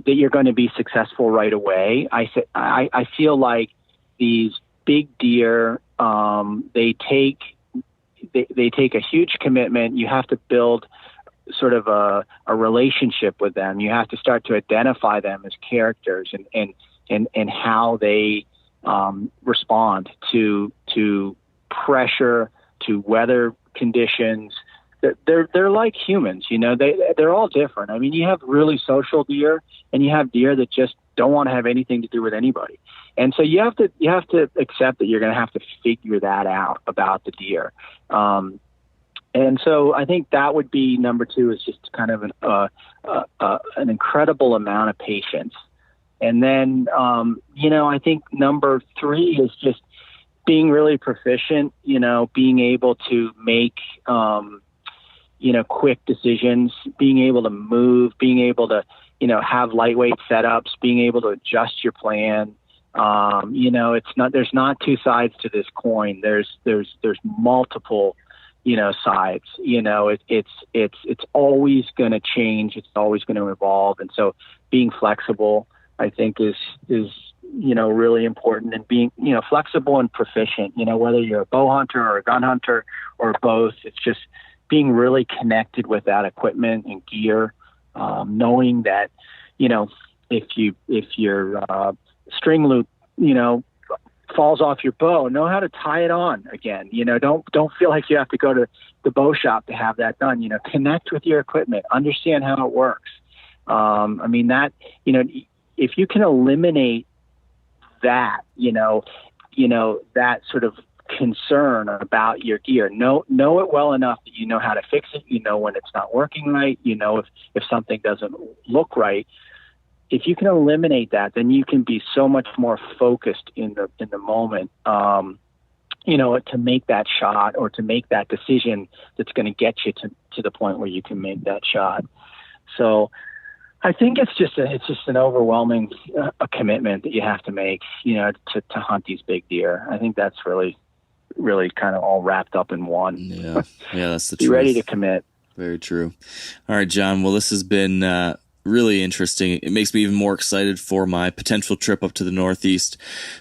that you're going to be successful right away. I feel like these big deer, they take a huge commitment. You have to build sort of a relationship with them. You have to start to identify them as characters and how they respond to pressure, to weather conditions. They're like humans, they're all different. You have really social deer, and you have deer that just don't want to have anything to do with anybody. And so you have to accept that you're going to have to figure that out about the deer. And so I think that would be number 2, is just kind of an incredible amount of patience. And then, I think number 3 is just being really proficient, being able to make, quick decisions, being able to move, being able to, have lightweight setups, being able to adjust your plan. There's not 2 sides to this coin. There's multiple, sides. It's always going to change. It's always going to evolve. And so being flexible, I think, is really important, and being, flexible and proficient, whether you're a bow hunter or a gun hunter or both. It's just being really connected with that equipment and gear, knowing that, if your string loop, falls off your bow, know how to tie it on again. Don't feel like you have to go to the bow shop to have that done. Connect with your equipment, understand how it works. That, if you can eliminate that, that sort of concern about your gear. Know it well enough that you know how to fix it. You know when it's not working right. You know if something doesn't look right. If you can eliminate that, then you can be so much more focused in the moment. To make that shot or to make that decision that's going to get you to the point where you can make that shot. So I think it's just an overwhelming commitment that you have to make, to hunt these big deer. I think that's really, really kind of all wrapped up in one. Yeah, that's the Be truth. ready to commit. Very true. All right, John. Well, this has been really interesting. It makes me even more excited for my potential trip up to the Northeast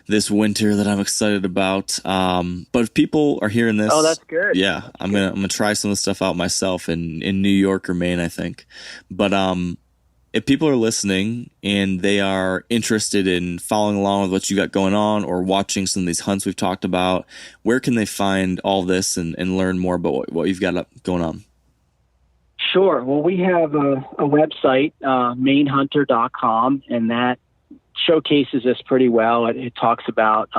this winter that I'm excited about. But if people are hearing this, oh, that's good. Yeah, I'm gonna try some of the stuff out myself in New York or Maine, I think. But if people are listening and they are interested in following along with what you got going on or watching some of these hunts we've talked about, where can they find all this and learn more about what you've got going on? Sure. Well, we have a website, mainhunter.com, and that showcases us pretty well. It talks about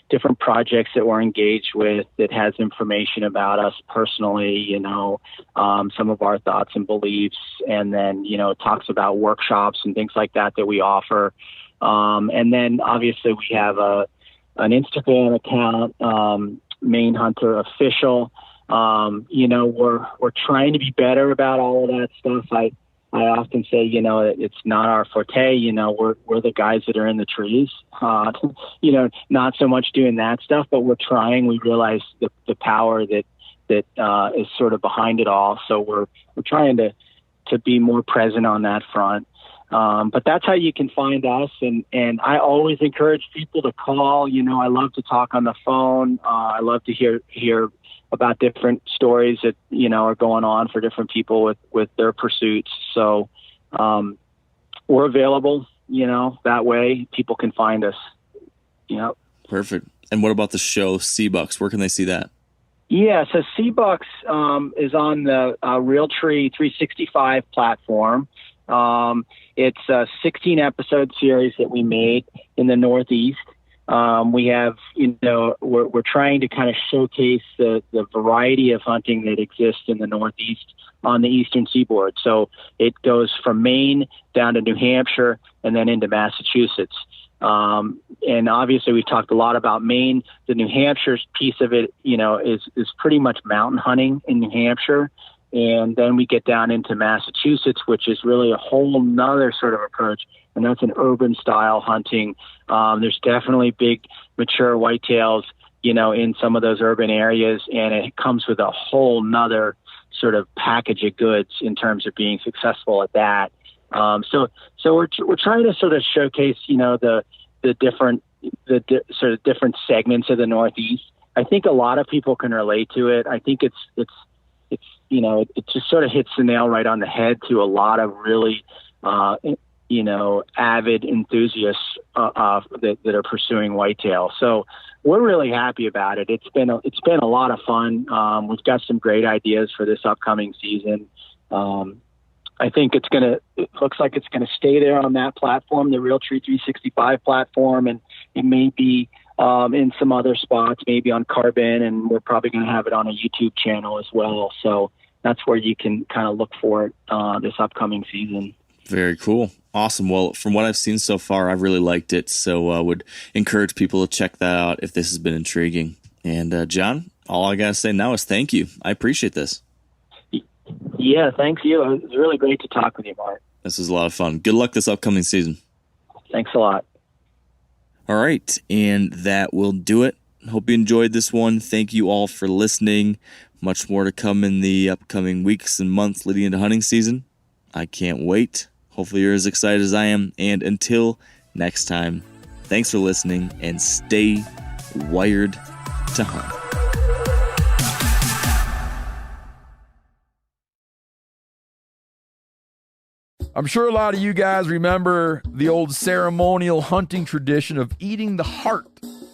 different projects that we're engaged with. It has information about us personally, some of our thoughts and beliefs, and then, it talks about workshops and things like that we offer. And then obviously we have an Instagram account, Main Hunter Official. We're trying to be better about all of that stuff. I often say, it's not our forte. We're the guys that are in the trees, not so much doing that stuff, but we're trying. We realize the power that is sort of behind it all. So we're trying to be more present on that front. But that's how you can find us. And I always encourage people to call. I love to talk on the phone. I love to hear about different stories that, are going on for different people with their pursuits. So, we're available, that way people can find us. Perfect. And what about the show Seabucks? Where can they see that? Yeah. So Seabucks, is on the, Realtree 365 platform. It's a 16 episode series that we made in the Northeast. We have, we're trying to kind of showcase the variety of hunting that exists in the Northeast on the Eastern Seaboard. So it goes from Maine down to New Hampshire and then into Massachusetts. And obviously we've talked a lot about Maine. The New Hampshire piece of it, is pretty much mountain hunting in New Hampshire. And then we get down into Massachusetts, which is really a whole nother sort of approach. And that's an urban style hunting. There's definitely big mature whitetails, in some of those urban areas. And it comes with a whole nother sort of package of goods in terms of being successful at that. So we're trying to sort of showcase, the different segments of the Northeast. I think a lot of people can relate to it. I think it's it just sort of hits the nail right on the head to a lot of really, avid enthusiasts that are pursuing whitetail. So we're really happy about it. It's been a lot of fun. We've got some great ideas for this upcoming season. I think it looks like it's gonna stay there on that platform, the Realtree 365 platform, and it may be in some other spots, maybe on Carbon, and we're probably going to have it on a YouTube channel as well. So that's where you can kind of look for it this upcoming season. Very cool. Awesome. Well, from what I've seen so far, I've really liked it. So I would encourage people to check that out if this has been intriguing. And John, all I got to say now is thank you. I appreciate this. Yeah, thanks you. It was really great to talk with you, Mark. This was a lot of fun. Good luck this upcoming season. Thanks a lot. All right, and that will do it. Hope you enjoyed this one. Thank you all for listening. Much more to come in the upcoming weeks and months leading into hunting season. I can't wait. Hopefully you're as excited as I am. And until next time, thanks for listening and stay wired to hunt. I'm sure a lot of you guys remember the old ceremonial hunting tradition of eating the heart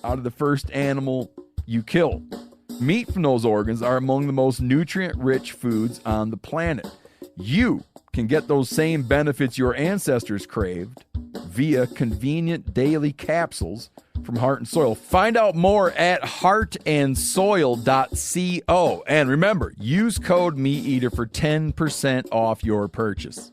out of the first animal you kill. Meat from those organs are among the most nutrient-rich foods on the planet. You can get those same benefits your ancestors craved via convenient daily capsules from Heart and Soil. Find out more at heartandsoil.co. And remember, use code MeatEater for 10% off your purchase.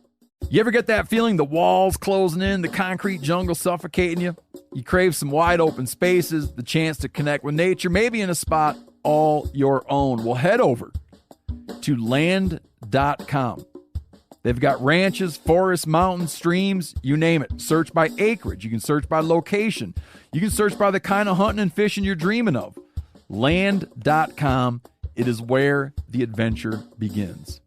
You ever get that feeling the walls closing in, the concrete jungle suffocating you? You crave some wide open spaces, the chance to connect with nature, maybe in a spot all your own. Well, head over to land.com. They've got ranches, forests, mountains, streams, you name it. Search by acreage. You can search by location. You can search by the kind of hunting and fishing you're dreaming of. Land.com. It is where the adventure begins.